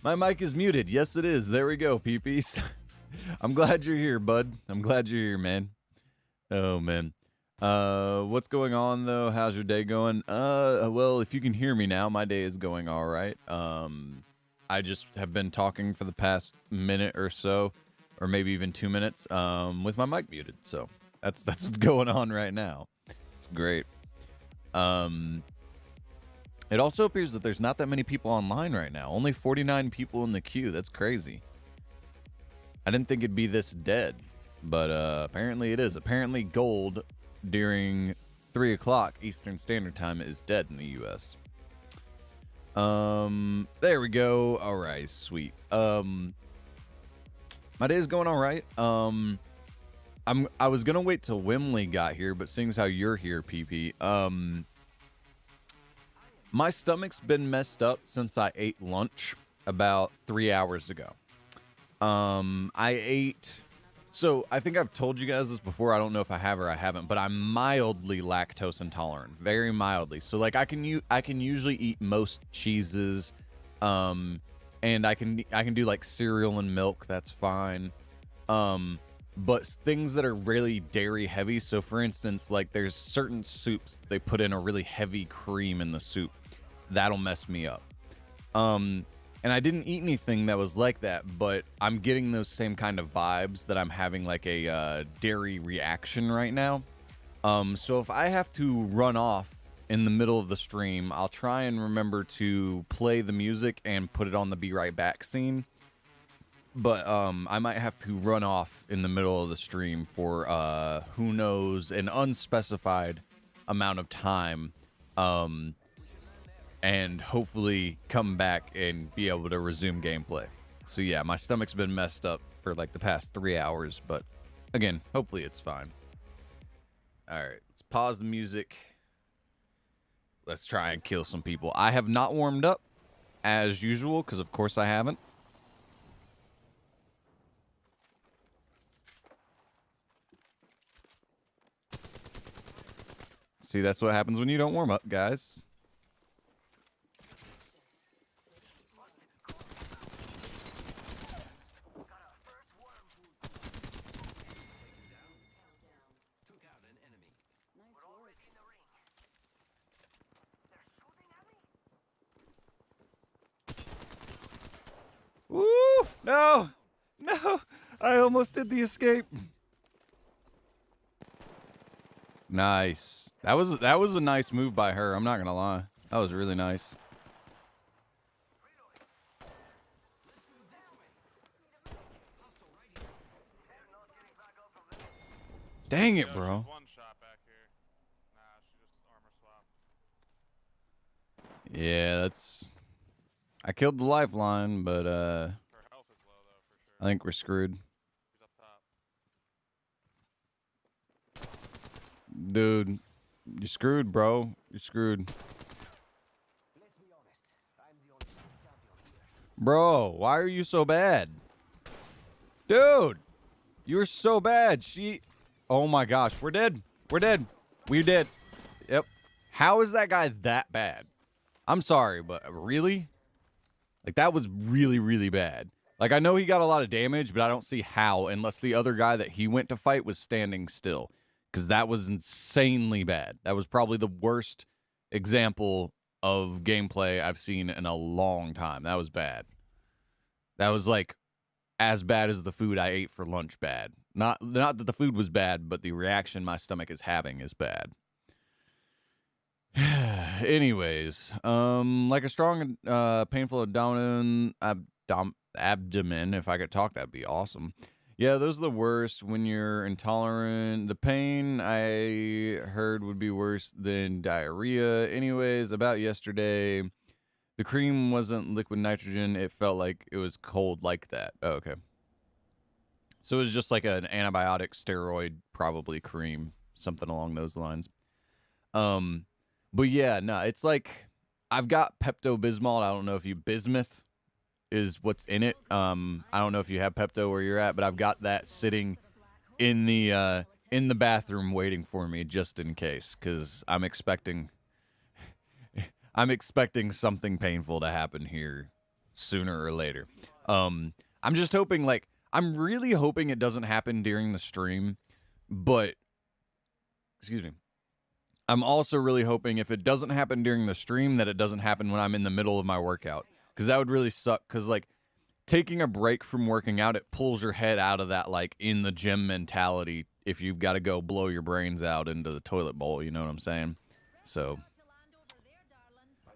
My mic is muted. Yes, it is. There we go, peepees. I'm glad you're here, bud. I'm glad you're here, man. Oh, man. What's going on, though? How's your day going? Well, if you can hear me now, my day is going all right. I just have been talking for the past minute or so, or maybe even 2 minutes, with my mic muted. So that's what's going on right now. It's great. It also appears that there's not that many people online right now. Only 49 people in the queue. That's crazy. I didn't think it'd be this dead, but apparently it is. Apparently gold during 3 o'clock Eastern Standard Time is dead in the U.S. There we go. All right, sweet. My day is going all right. I was gonna wait till Wimley got here, but seeing as how you're here, PP, my stomach's been messed up since I ate lunch about 3 hours ago. I ate... So, I think I've told you guys this before. I don't know if I have or I haven't, but I'm mildly lactose intolerant. Very mildly. So, like, I can usually eat most cheeses, and I can do, like, cereal and milk. That's fine. But things that are really dairy heavy, so for instance, like there's certain soups they put in a really heavy cream in the soup. That'll mess me up. And I didn't eat anything that was like that, but I'm getting those same kind of vibes that I'm having like a dairy reaction right now. So if I have to run off in the middle of the stream, I'll try and remember to play the music and put it on the Be Right Back scene. But I might have to run off in the middle of the stream for who knows, an unspecified amount of time, and hopefully come back and be able to resume gameplay. So yeah, my stomach's been messed up for like the past 3 hours, but again, hopefully it's fine. All right, let's pause the music. Let's try and kill some people. I have not warmed up as usual, because of course I haven't. See, that's what happens when you don't warm up, guys. Woo! No! No! I almost did the escape. Nice. That was a nice move by her. I'm not gonna lie. That was really nice. Dang it, bro. Yeah, that's... I killed the lifeline, but I think we're screwed. Dude, you're screwed, bro. You're screwed. Bro, why are you so bad? Dude, you're so bad. Oh my gosh, we're dead. We're dead. We're dead. Yep. How is that guy that bad? I'm sorry, but really? Like, that was really, really bad. Like, I know he got a lot of damage, but I don't see how, unless the other guy that he went to fight was standing still. Because that was insanely bad. That was probably the worst example of gameplay I've seen in a long time. That was bad. That was, like, as bad as the food I ate for lunch bad. Not that the food was bad, but the reaction my stomach is having is bad. Anyways, like a strong, painful abdomen, if I could talk, that'd be awesome. Yeah, those are the worst when you're intolerant. The pain I heard would be worse than diarrhea. Anyways, about yesterday, the cream wasn't liquid nitrogen. It felt like it was cold like that. Oh, okay. So it was just like an antibiotic steroid, probably cream, something along those lines. But yeah, no, it's like I've got Pepto-Bismol. I don't know if you Bismuth is what's in it. I don't know if you have Pepto where you're at, but I've got that sitting in the bathroom waiting for me just in case, because I'm expecting something painful to happen here sooner or later. I'm just hoping, like, I'm really hoping it doesn't happen during the stream, but, excuse me. I'm also really hoping if it doesn't happen during the stream that it doesn't happen when I'm in the middle of my workout, because that would really suck, because, like, taking a break from working out, it pulls your head out of that, like, in the gym mentality if you've got to go blow your brains out into the toilet bowl, you know what I'm saying? So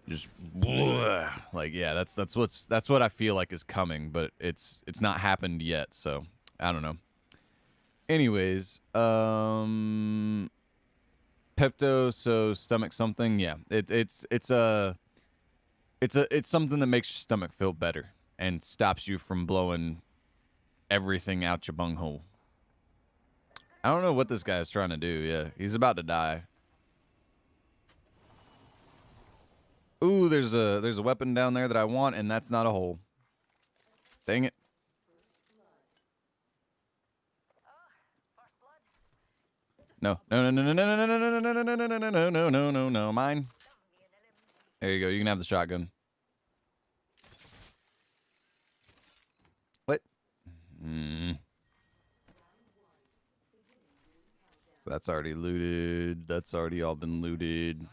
just like, yeah, that's what I feel like is coming, but it's not happened yet, so I don't know. Anyways, Pepto, so stomach something, yeah. It's something that makes your stomach feel better and stops you from blowing everything out your bunghole. I don't know what this guy is trying to do. Yeah, he's about to die. Ooh, there's a weapon down there that I want, and that's not a hole. Dang it. No, no, no, no, no, no, no, no, no, no, no, no, no, no, no, no, no, no, mine. There you go. You can have the shotgun. What? So that's already looted. That's already all been looted.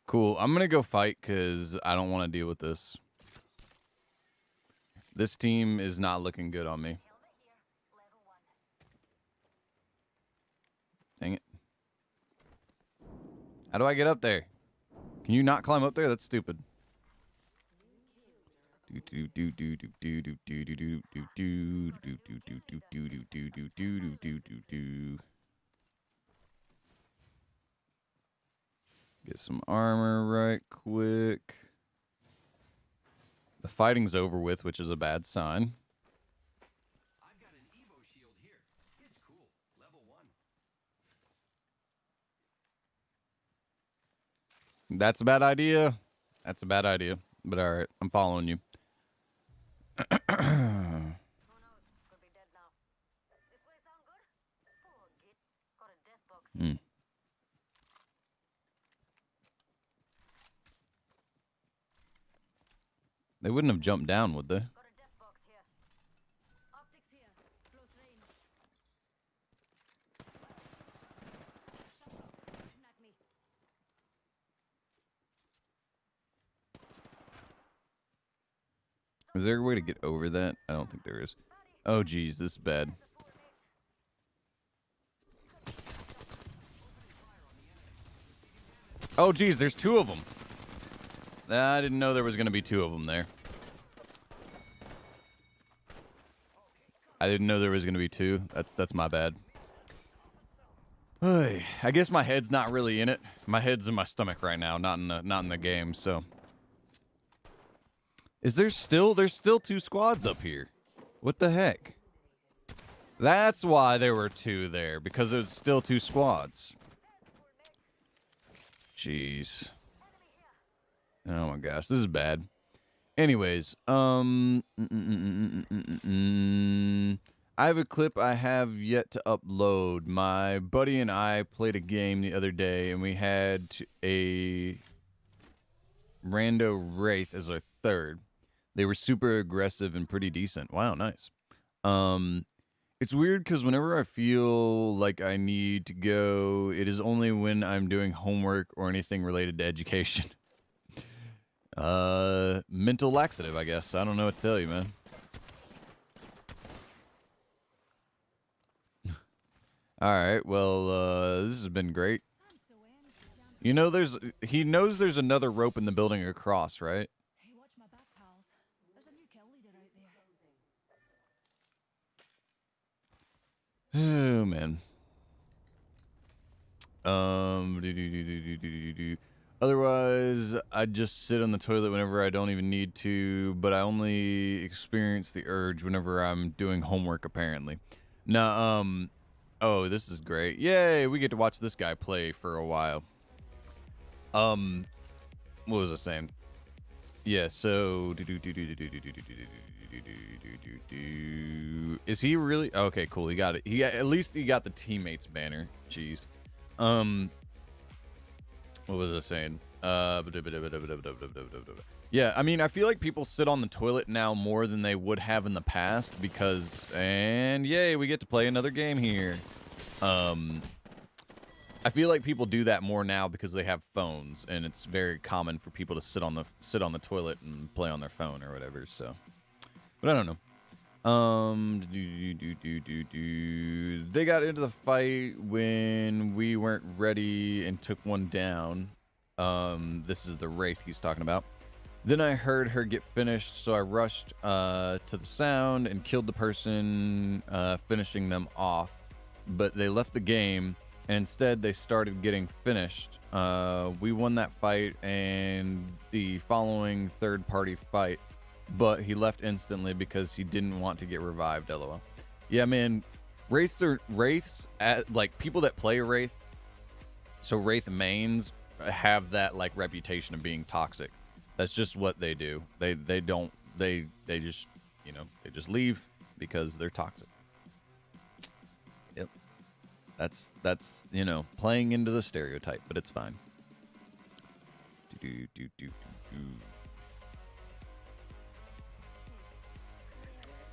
Cool. I'm going to go fight because I don't want to deal with this. This team is not looking good on me. Dang it. How do I get up there? Can you not climb up there? That's stupid. Get some armor right quick. The fighting's over with, which is a bad sign. I've got an Evo shield here. It's cool. Level 1. That's a bad idea. That's a bad idea. But all right, I'm following you. Who knows? Could be dead now. This way sound good? Poor git. Got a death box here. They wouldn't have jumped down, would they? Got a death box here. Optics here. Close range. Shooting at me. Is there a way to get over that? I don't think there is. Oh, geez, this is bad. Oh, geez, there's two of them. I didn't know there was going to be two of them there. I didn't know there was going to be two. That's my bad. I guess my head's not really in it. My head's in my stomach right now, not in the game, so. There's still two squads up here. What the heck? That's why there were two there, because there's still two squads. Jeez. Oh my gosh, this is bad. Anyways, I have a clip I have yet to upload. My buddy and I played a game the other day, and we had a rando wraith as our third. They were super aggressive and pretty decent. Wow, nice. It's weird because whenever I feel like I need to go, it is only when I'm doing homework or anything related to education. Mental laxative, I guess. I don't know what to tell you, man. Alright, well, this has been great. You know, he knows there's another rope in the building across, right? Hey, watch my back, pals. There's a new kill leader out there. Oh, man. Otherwise, I just sit on the toilet whenever I don't even need to, but I only experience the urge whenever I'm doing homework, apparently. Now, oh, this is great. Yay, we get to watch this guy play for a while. What was I saying? Yeah, so... Is he really... Okay, cool, he got it. At least he got the teammates banner. Jeez. What was I saying? Yeah, I mean, I feel like people sit on the toilet now more than they would have in the past because, and yay, we get to play another game here. I feel like people do that more now because they have phones, and it's very common for people to sit on the toilet and play on their phone or whatever. So, but I don't know. They got into the fight when we weren't ready and took one down. This is the Wraith he's talking about. Then I heard her get finished, so I rushed to the sound and killed the person, finishing them off. But they left the game, and instead they started getting finished. We won that fight and the following third-party fight, but he left instantly because he didn't want to get revived, lol. Yeah, man, Wraiths, like, people that play Wraith, so Wraith mains have that, like, reputation of being toxic. That's just what they do. They just, you know, they just leave because they're toxic. Yep. That's you know, playing into the stereotype, but it's fine.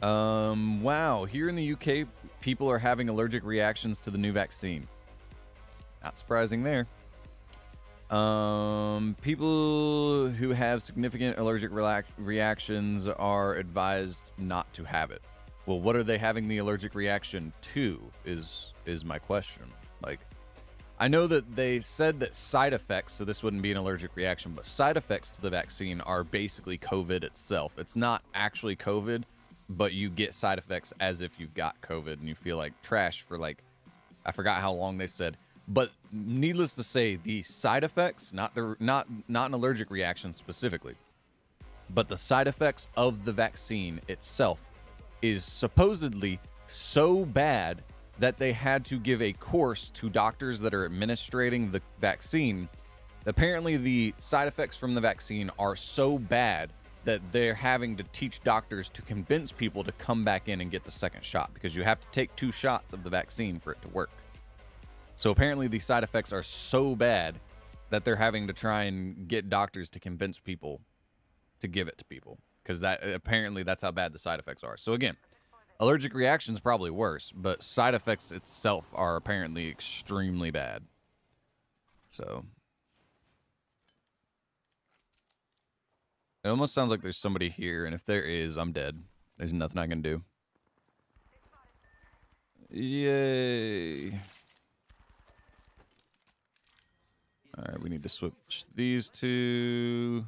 Wow, here in the UK, people are having allergic reactions to the new vaccine. Not surprising there. People who have significant allergic reactions are advised not to have it. Well, what are they having the allergic reaction to is my question. Like, I know that they said that side effects, so this wouldn't be an allergic reaction, but side effects to the vaccine are basically COVID itself. It's not actually COVID, but you get side effects as if you've got COVID and you feel like trash for, like, I forgot how long they said. But needless to say, the side effects, not an allergic reaction specifically, but the side effects of the vaccine itself is supposedly so bad that they had to give a course to doctors that are administering the vaccine. Apparently, the side effects from the vaccine are so bad that they're having to teach doctors to convince people to come back in and get the second shot, because you have to take 2 shots of the vaccine for it to work. So apparently the side effects are so bad that they're having to try and get doctors to convince people to give it to people, because that apparently that's how bad the side effects are. So again, allergic reactions probably worse, but side effects itself are apparently extremely bad. So it almost sounds like there's somebody here, and if there is, I'm dead. There's nothing I can do. Yay. All right, we need to switch these two.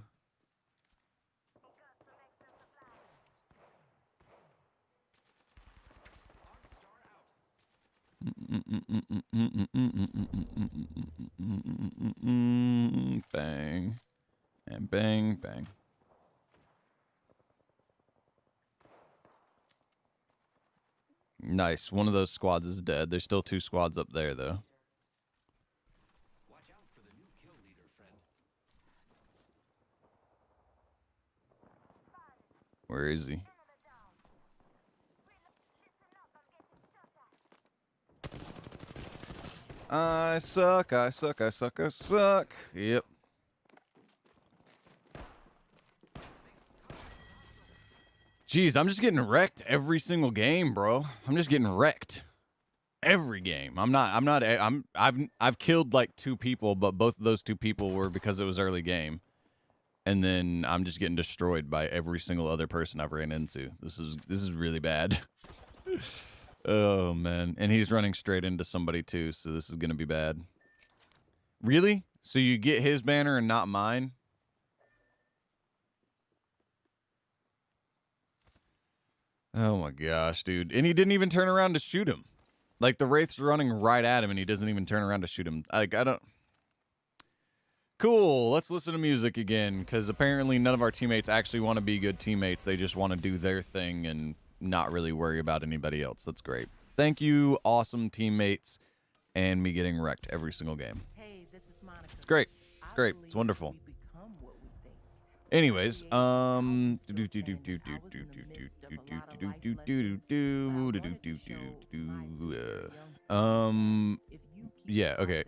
Bang. And bang, bang. Nice. One of those squads is dead. There's still 2 squads up there, though. Watch out for the new kill leader, friend. Where is he? I suck, I suck, I suck, I suck. Yep. Jeez, I'm just getting wrecked every single game, bro. I'm just getting wrecked every game. I've killed like 2 people, but both of those 2 people were because it was early game. And then I'm just getting destroyed by every single other person I've ran into. This is really bad. Oh man, and he's running straight into somebody too, so this is gonna be bad. Really? So you get his banner and not mine? Oh my gosh, dude. And he didn't even turn around to shoot him. Like, the Wraith's running right at him and he doesn't even turn around to shoot him. Like, I don't... Cool, let's listen to music again, because apparently none of our teammates actually want to be good teammates. They just want to do their thing and not really worry about anybody else. That's great. Thank you, awesome teammates, and me getting wrecked every single game. Hey, this is Monica. It's great. It's great. It's wonderful. We become what we think. Anyways, yeah, okay.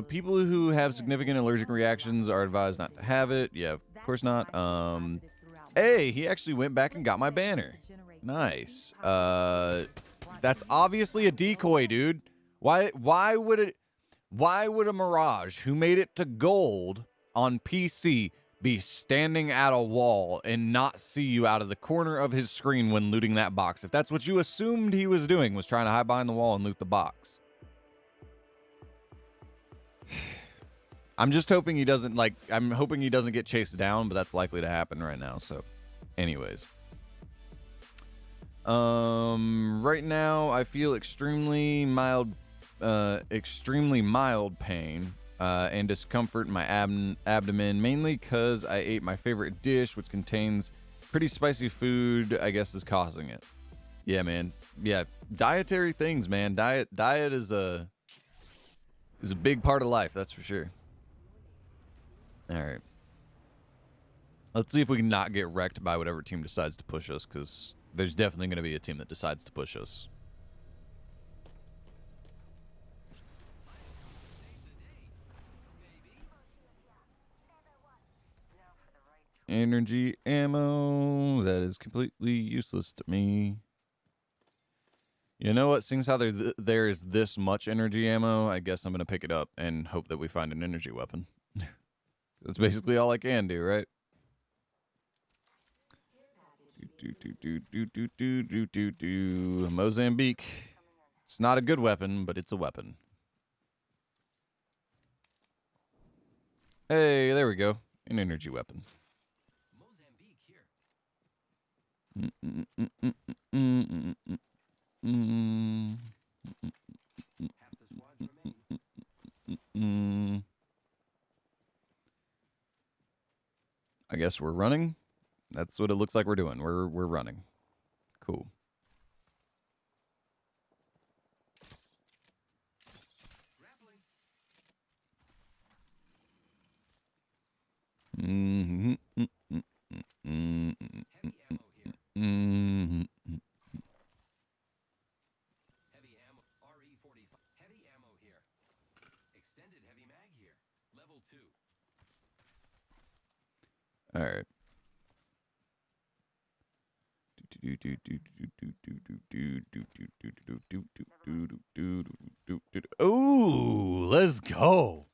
People who have significant allergic reactions are advised not to have it. Yeah, of course not. Hey, he actually went back and got my banner. Nice. That's obviously a decoy, dude. Why would a Mirage who made it to gold on PC be standing at a wall and not see you out of the corner of his screen when looting that box? If that's what you assumed he was doing, was trying to hide behind the wall and loot the box. I'm just hoping he doesn't, like, I'm hoping he doesn't get chased down, but that's likely to happen right now, so anyways. Right now I feel extremely mild pain and discomfort in my abdomen, mainly because I ate my favorite dish, which contains pretty spicy food, I guess is causing it. Yeah, man. Yeah, dietary things, man. Diet is a big part of life, that's for sure. All right. Let's see if we can not get wrecked by whatever team decides to push us, because there's definitely going to be a team that decides to push us. Energy ammo. That is completely useless to me. You know what? Seeing as how there is this much energy ammo, I guess I'm going to pick it up and hope that we find an energy weapon. That's basically all I can do, right? Mozambique. It's not a good weapon, but it's a weapon. Hey, there we go. An energy weapon. Mozambique here. Half the squads remain. I guess we're running. That's what it looks like we're doing. We're running. Cool. Grappling. Heavy ammo here. Heavy ammo. RE45. Heavy ammo here. Extended heavy mag here. Level 2. All right. Ooh, let's go.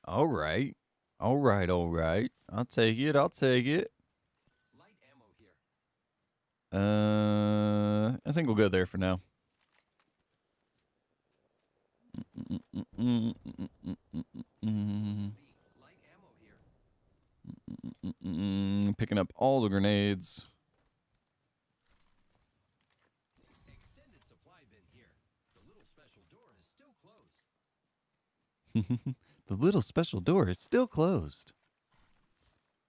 All right. All right. I'll take it. Light ammo here. I think we'll go there for now. Light ammo here. Picking up all the grenades. Extended supply bin here. The little special door is still closed. The little special door is still closed.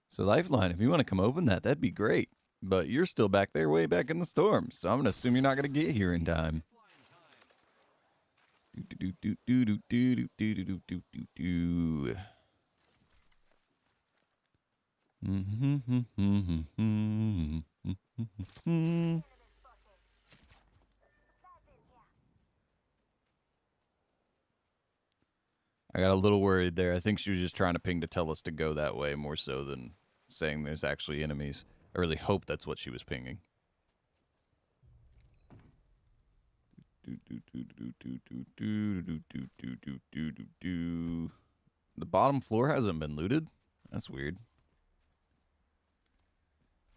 So Lifeline, if you want to come open that, that'd be great. But you're still back there way back in the storm, so I'm going to assume you're not going to get here in time. I got a little worried there. I think she was just trying to ping to tell us to go that way more so than saying there's actually enemies. I really hope that's what she was pinging. The bottom floor hasn't been looted? That's weird.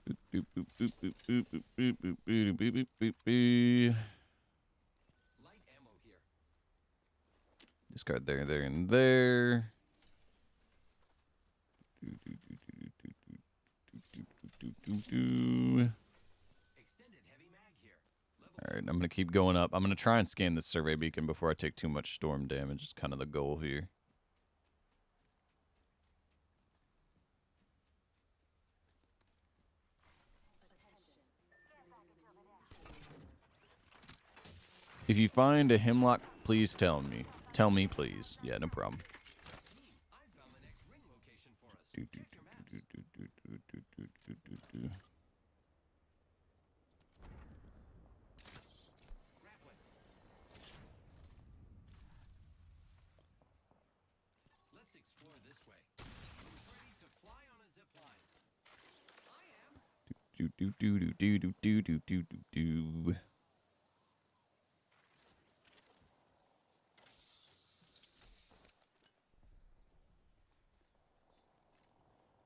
Light ammo here. Discard there, and there. Extended heavy mag here. All right, I'm going to keep going up. I'm going to try and scan this survey beacon before I take too much storm damage. It's kind of the goal here. If you find a hemlock, please tell me. Tell me, please. Yeah, no problem. I found the next ring location for us. Check your maps. more this way. Who's ready to fly on a zip line? I am. Do do do do do do do do do do do.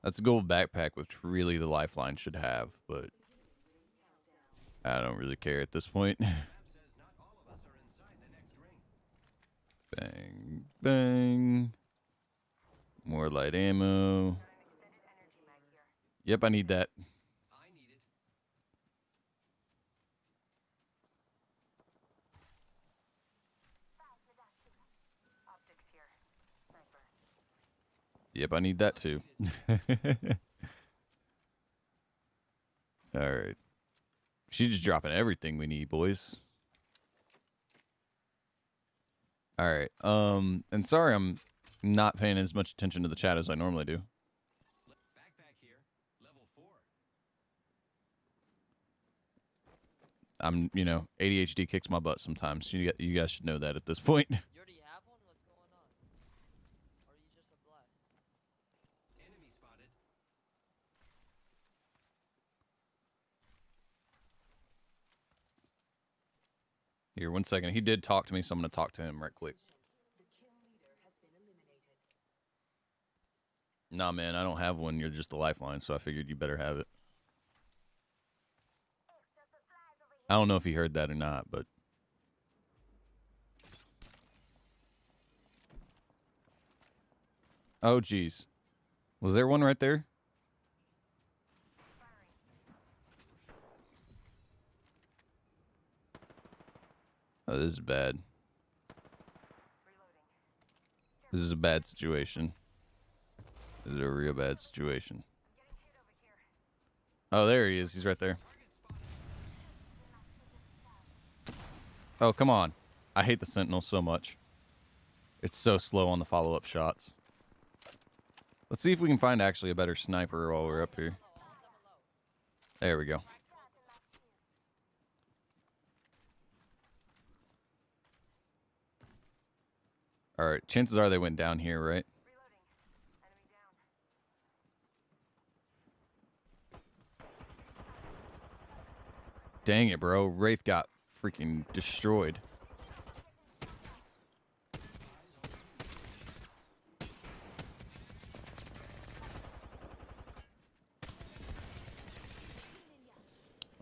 That's a gold backpack, which really the lifeline should have, but I don't really care at this point. Map says not all of us are inside the next ring. Bang, bang. More light ammo. Got an extended energy mag here. Yep, I need that. I need it. Optics here. Sniper. Yep, I need that too. All right. She's just dropping everything we need, boys. All right. And sorry I'm not paying as much attention to the chat as I normally do. Backpack here. Level 4. I'm, ADHD kicks my butt sometimes. You guys should know that at this point. You already have one? What's going on? Or are you just a blast? Enemy spotted. Here, 1 second. He did talk to me, so I'm going to talk to him right quick. Nah, man, I don't have one. You're just a lifeline, so I figured you better have it. I don't know if he heard that or not, but... Oh, jeez. Was there one right there? Oh, this is bad. This is a bad situation. This is a real bad situation. Oh, there he is. He's right there. Oh, come on. I hate the Sentinel so much. It's so slow on the follow-up shots. Let's see if we can find actually a better sniper while we're up here. There we go. All right, chances are they went down here, right? Dang it, bro. Wraith got freaking destroyed.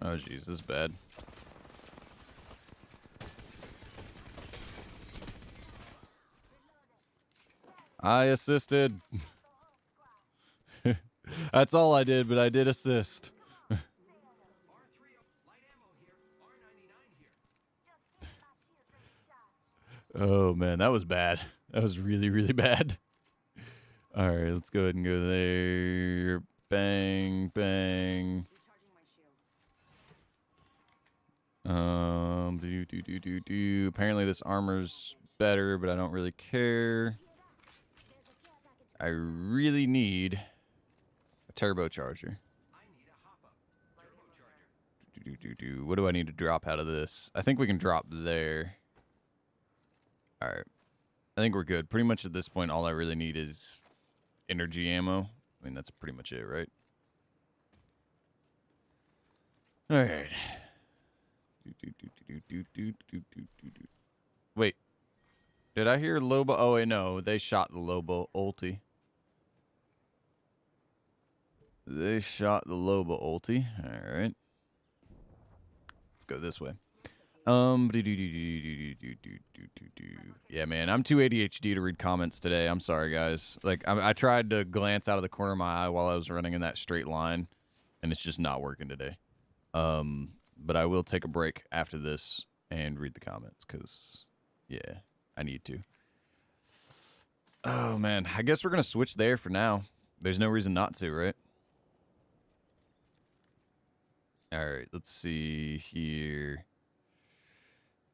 Oh, jeez, this is bad. I assisted. That's all I did, but I did assist. R3 light ammo here. R99 here. Oh, man, that was bad. That was really, really bad. All right, let's go ahead and go there. Bang, bang. Apparently this armor's better, but I don't really care. I really need a turbocharger. I need a hop-up. Turbocharger. What do I need to drop out of this? I think we can drop there. All right. I think we're good. Pretty much at this point, all I really need is energy ammo. I mean, that's pretty much it, right? All right. Wait. Did I hear Lobo? Oh, wait, no. They shot the Lobo ulti. They shot the Lobo ulti. All right. Let's go this way. Yeah, man. I'm too ADHD to read comments today. I'm sorry, guys. Like, I tried to glance out of the corner of my eye while I was running in that straight line, and it's just not working today. But I will take a break after this and read the comments, because, yeah, I need to. Oh, man. I guess we're going to switch there for now. There's no reason not to, right? All right, let's see here.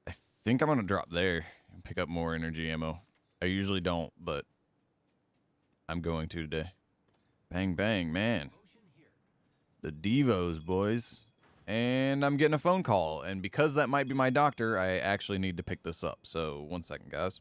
I think I'm going to drop there and pick up more energy ammo. I usually don't, but I'm going to today. Bang, bang, man. The Devos, boys. And I'm getting a phone call. And because that might be my doctor, I actually need to pick this up. So, 1 second, guys.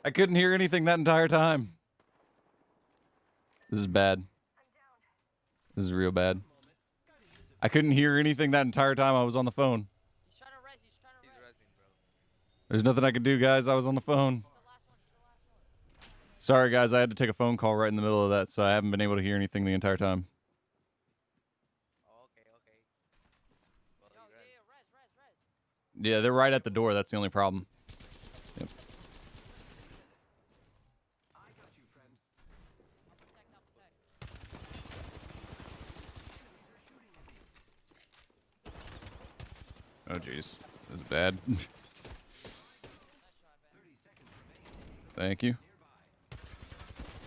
I couldn't hear anything that entire time. This is bad. This is real bad. I couldn't hear anything that entire time I was on the phone. He's trying to res. He's trying to res. There's nothing I could do, guys. I was on the phone. The last one. He's the last one. Sorry, guys. I had to take a phone call right in the middle of that, so I haven't been able to hear anything the entire time. Oh, okay, okay. Well, Yo, you yeah, res. res. Yeah, they're right at the door. That's the only problem. Yep. I got you, friend. I'll protect. Oh, jeez. This is bad. Thank you.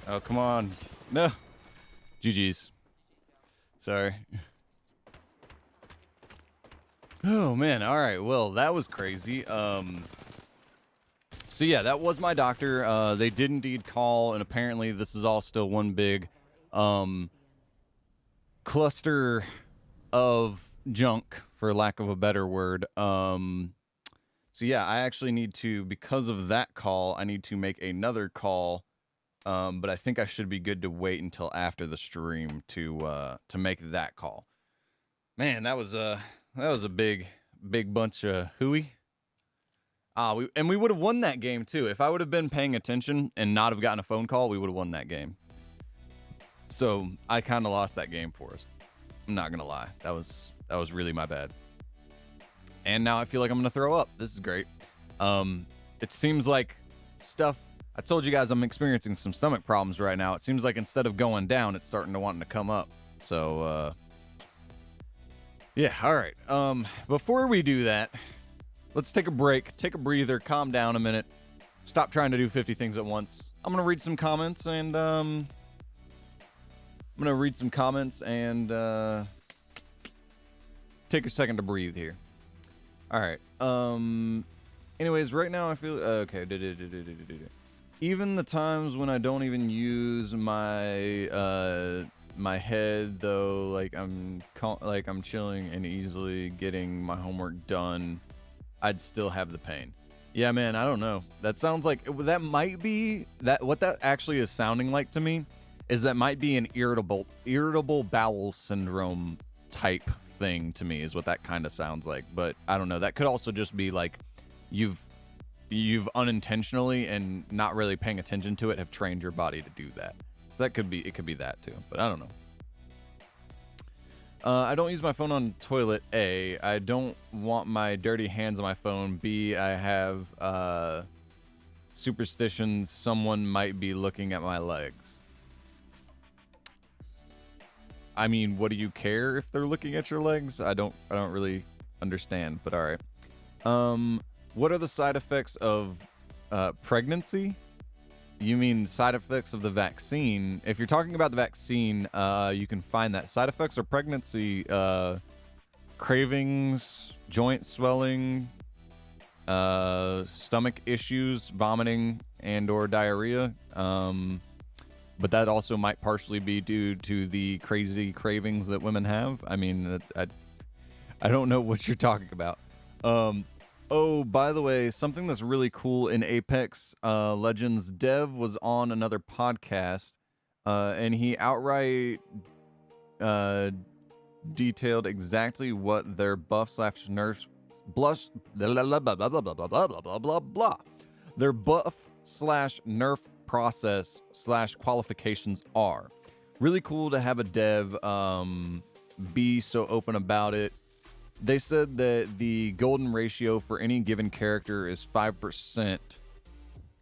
Oh, come on. No. GG's. Sorry. Oh, man. All right. Well, that was crazy. So, yeah, that was my doctor. They did indeed call, and apparently this is all still one big cluster of junk, for lack of a better word. So yeah, I actually need to, because of that call, I need to make another call. But I think I should be good to wait until after the stream to make that call. Man, that was a big bunch of hooey. We would have won that game too. If I would have been paying attention and not have gotten a phone call, we would have won that game. So I kind of lost that game for us. I'm not gonna lie. That was really my bad. And now I feel like I'm gonna throw up. This is great. It seems like stuff. I told you guys I'm experiencing some stomach problems right now. It seems like instead of going down, it's starting to wanting to come up. So yeah. All right. Before we do that, let's take a break, take a breather, calm down a minute, stop trying to do 50 things at once. I'm gonna read some comments and take a second to breathe here. All right. Anyways, right now I feel okay. Even the times when I don't even use my my head though, like I'm chilling and easily getting my homework done, I'd still have the pain. Yeah, man, I don't know. That sounds like that might be that what that actually is sounding like to me is that might be an irritable bowel syndrome type thing to me is what that kind of sounds like. But I don't know. That could also just be like you've unintentionally and not really paying attention to it have trained your body to do that. So that could be, it could be that too, but I don't know. I don't use my phone on toilet. A, I don't want my dirty hands on my phone. B, I have superstitions someone might be looking at my legs. I mean, what do you care if they're looking at your legs? I don't really understand, but all right. What are the side effects of pregnancy? You mean side effects of the vaccine? If you're talking about the vaccine, you can find that. Side effects of pregnancy, cravings, joint swelling, stomach issues, vomiting, and or diarrhea. But that also might partially be due to the crazy cravings that women have. I mean, I don't know what you're talking about. Oh, by the way, something that's really cool in Apex Legends, Dev was on another podcast, and he outright detailed exactly what their buff slash nerf blush blah blah blah blah blah blah blah blah blah blah blah. Their buff slash nerf process slash qualifications are. Really cool to have a dev be so open about it. They said that the golden ratio for any given character is 5%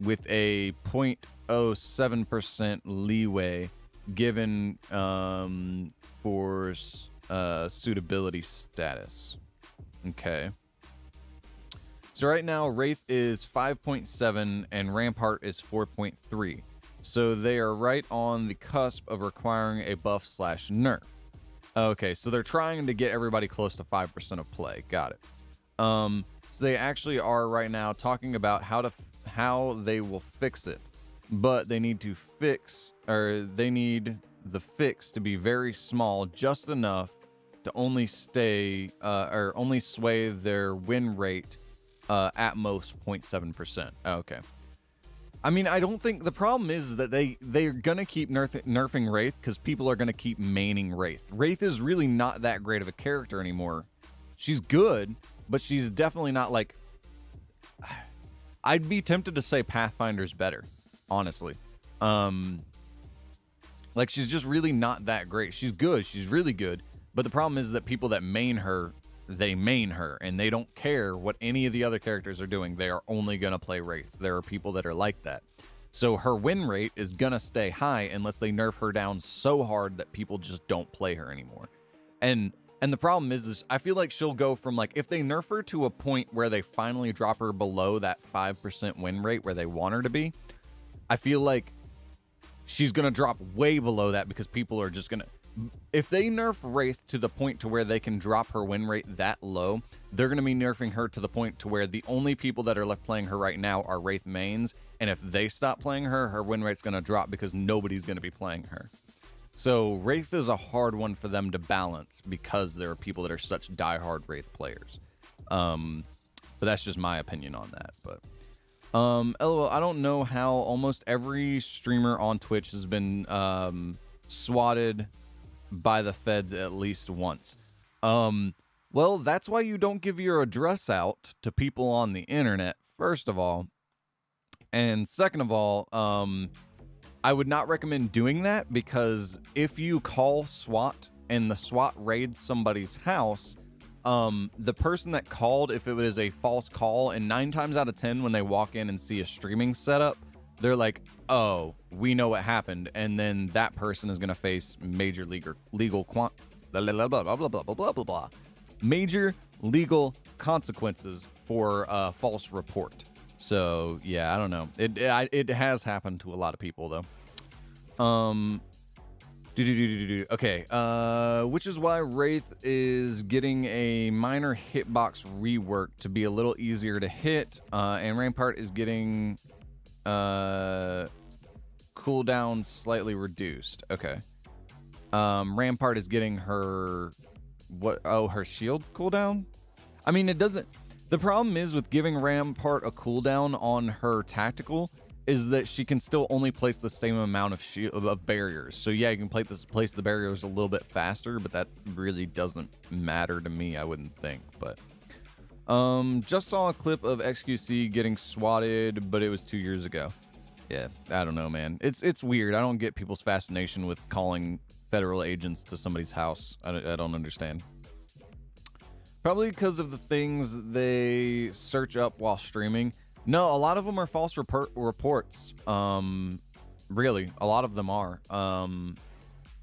with a 0.07% leeway given for suitability status. Okay. So right now, Wraith is 5.7 and Rampart is 4.3. So they are right on the cusp of requiring a buff slash nerf. Okay, so they're trying to get everybody close to 5% of play. Got it. So they actually are right now talking about how they will fix it. But they need to they need the fix to be very small, just enough to only only sway their win rate at most 0.7%. Okay. I mean, I don't think the problem is that they're gonna keep nerfing Wraith because people are gonna keep maining Wraith. Wraith is really not that great of a character anymore. She's good, but she's definitely not like. I'd be tempted to say Pathfinder's better, honestly. Like she's just really not that great. She's good. She's really good. But the problem is that people that main her, they main her, and they don't care what any of the other characters are doing. They are only going to play Wraith. There are people that are like that. So her win rate is going to stay high unless they nerf her down so hard that people just don't play her anymore. And the problem is I feel like she'll go from, like, if they nerf her to a point where they finally drop her below that 5% win rate where they want her to be, I feel like she's going to drop way below that because people are just going to... If they nerf Wraith to the point to where they can drop her win rate that low, they're going to be nerfing her to the point to where the only people that are left playing her right now are Wraith mains, and if they stop playing her, her win rate's going to drop because nobody's going to be playing her. So Wraith is a hard one for them to balance because there are people that are such diehard Wraith players. But that's just my opinion on that. But LOL, I don't know how almost every streamer on Twitch has been swatted by the feds at least once. Well, that's why you don't give your address out to people on the internet, first of all. And second of all, I would not recommend doing that because if you call SWAT and the SWAT raids somebody's house, the person that called, if it was a false call, and 9 times out of 10 when they walk in and see a streaming setup, they're like, oh, we know what happened, and then that person is going to face major major legal consequences for a false report. So yeah, I don't know. It has happened to a lot of people though. Okay. Which is why Wraith is getting a minor hitbox rework to be a little easier to hit, and Rampart is getting cooldown slightly reduced. Okay. Rampart is getting her her shield cooldown. I mean, it doesn't. The problem is with giving Rampart a cooldown on her tactical is that she can still only place the same amount of barriers. So yeah, you can place the barriers a little bit faster, but that really doesn't matter to me, I wouldn't think. But just saw a clip of XQC getting swatted, but it was 2 years ago. Yeah, I don't know, man. It's weird. I don't get people's fascination with calling federal agents to somebody's house. I don't understand. Probably because of the things they search up while streaming. No, a lot of them are false reports. Really, a lot of them are.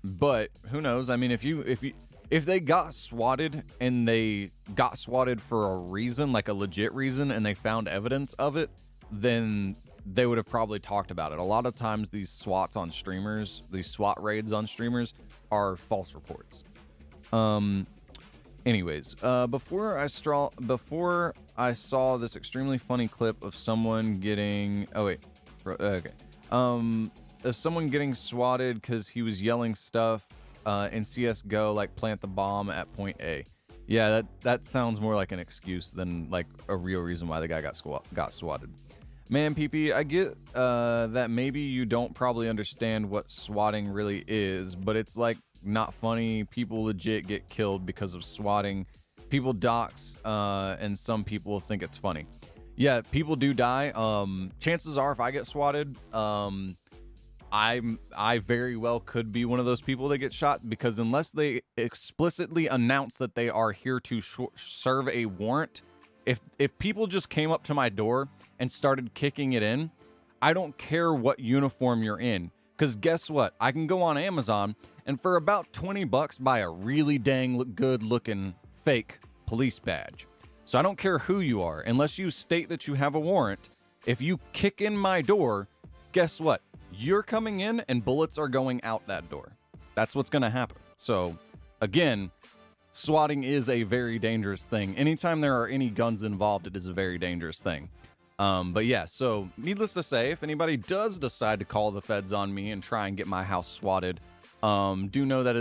But who knows? I mean, if they got swatted and they got swatted for a reason, like a legit reason, and they found evidence of it, then they would have probably talked about it. A lot of times these SWAT raids on streamers are false reports. Anyways, before I saw this extremely funny clip of someone getting of someone getting swatted because he was yelling stuff in CS:GO like plant the bomb at point A. Yeah, that sounds more like an excuse than like a real reason why the guy got swatted. Man, PP, I get that maybe you don't probably understand what swatting really is, but it's like not funny. People legit get killed because of swatting. People dox, and some people think it's funny. Yeah, people do die. Chances are, if I get swatted, I very well could be one of those people that get shot, because unless they explicitly announce that they are here to serve a warrant, if people just came up to my door and started kicking it in, I don't care what uniform you're in, because guess what? I can go on Amazon and for about $20 buy a really dang good looking fake police badge. So I don't care who you are, unless you state that you have a warrant. If you kick in my door, guess what? You're coming in and bullets are going out that door. That's what's going to happen. So again, swatting is a very dangerous thing. Anytime there are any guns involved, it is a very dangerous thing. But yeah, so needless to say, if anybody does decide to call the feds on me and try and get my house swatted, do know that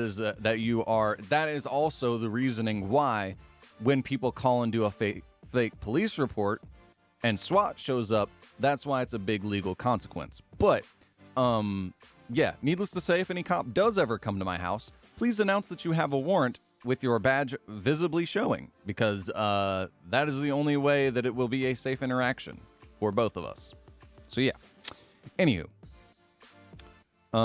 that is also the reasoning why when people call and do a fake police report and SWAT shows up, That's why it's a big legal consequence. But, yeah, needless to say, if any cop does ever come to my house, please announce that you have a warrant with your badge visibly showing, because that is the only way that it will be a safe interaction for both of us. So yeah. Anywho. To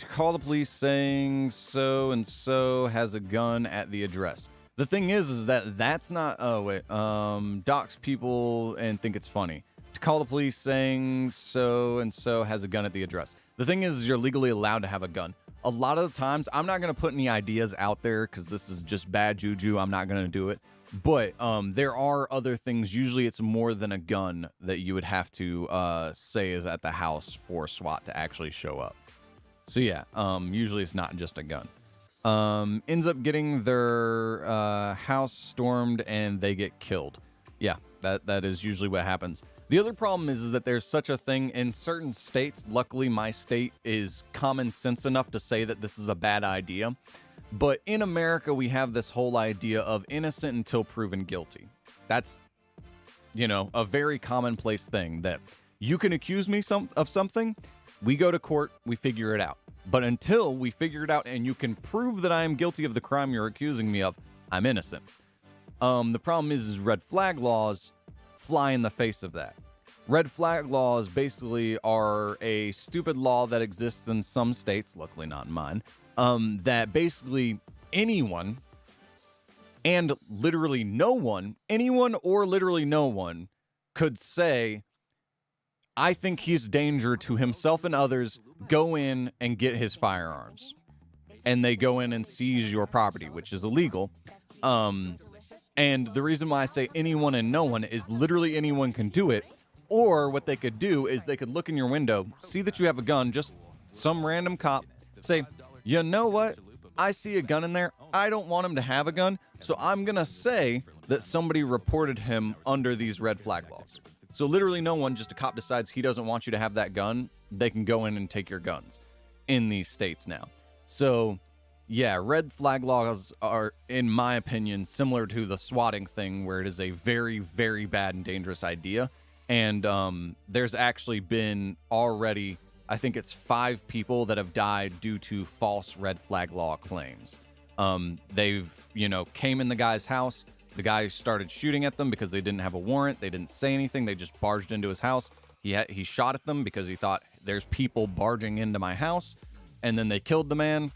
call the police saying so and so has a gun at the address. The thing is that that's not. Oh wait. Dox people and think it's funny. To call the police saying so and so has a gun at the address. The thing is you're legally allowed to have a gun. A lot of the times, I'm not gonna put any ideas out there because this is just bad juju. I'm not gonna do it. But there are other things. Usually it's more than a gun that you would have to say is at the house for SWAT to actually show up. So yeah, usually it's not just a gun. Ends up getting their house stormed and they get killed. Yeah, that is usually what happens. The other problem is that there's such a thing in certain states. Luckily, my state is common sense enough to say that this is a bad idea. But in America, we have this whole idea of innocent until proven guilty. That's, a very commonplace thing that you can accuse me of something. We go to court, we figure it out. But until we figure it out and you can prove that I am guilty of the crime you're accusing me of, I'm innocent. The problem is red flag laws fly in the face of that. Red flag laws basically are a stupid law that exists in some states, luckily not in mine, that basically anyone and literally no one, anyone or literally no one could say, I think he's danger to himself and others, go in and get his firearms. And they go in and seize your property, which is illegal. And the reason why I say anyone and no one is literally anyone can do it. Or what they could do is they could look in your window, see that you have a gun, just some random cop, say, you know what? I see a gun in there. I don't want him to have a gun. So I'm going to say that somebody reported him under these red flag laws. So literally no one, just a cop decides he doesn't want you to have that gun. They can go in and take your guns in these states now. So yeah, red flag laws are, in my opinion, similar to the swatting thing, where it is a very, very bad and dangerous idea. And there's actually been already, I think it's 5 people that have died due to false red flag law claims. They've, came in the guy's house. The guy started shooting at them because they didn't have a warrant. They didn't say anything. They just barged into his house. He shot at them because he thought there's people barging into my house. And then they killed the man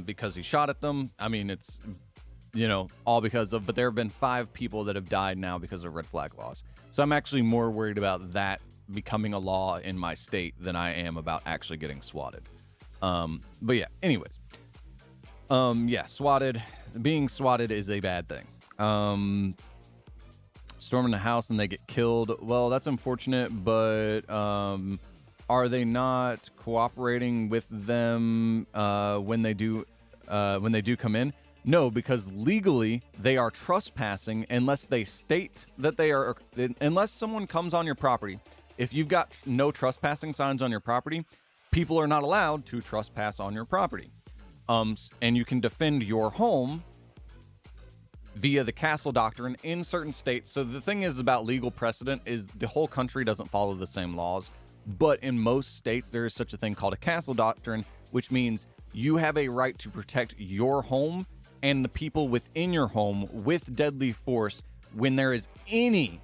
because he shot at them. I mean, it's, all because of, but there have been 5 people that have died now because of red flag laws. So I'm actually more worried about that becoming a law in my state than I am about actually getting swatted. But yeah, anyways. Being swatted is a bad thing. Storming the house and they get killed. Well, that's unfortunate, but are they not cooperating with them when they do come in? No, because legally they are trespassing unless they state that they are, unless someone comes on your property. If you've got no trespassing signs on your property, people are not allowed to trespass on your property. And you can defend your home via the castle doctrine in certain states. So the thing is about legal precedent is the whole country doesn't follow the same laws, but in most states there is such a thing called a castle doctrine, which means you have a right to protect your home and the people within your home with deadly force when there is any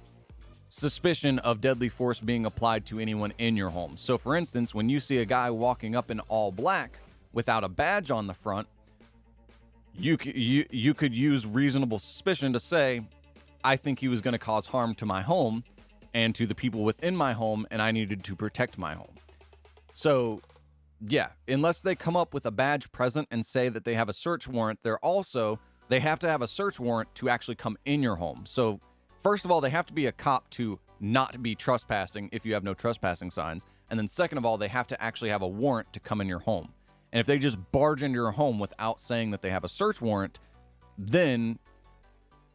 suspicion of deadly force being applied to anyone in your home. So for instance, when you see a guy walking up in all black without a badge on the front, you could use reasonable suspicion to say, I think he was going to cause harm to my home and to the people within my home, and I needed to protect my home. So yeah, unless they come up with a badge present and say that they have a search warrant, they have to have a search warrant to actually come in your home. So first of all, they have to be a cop to not be trespassing if you have no trespassing signs. And then second of all, they have to actually have a warrant to come in your home. And if they just barge into your home without saying that they have a search warrant, then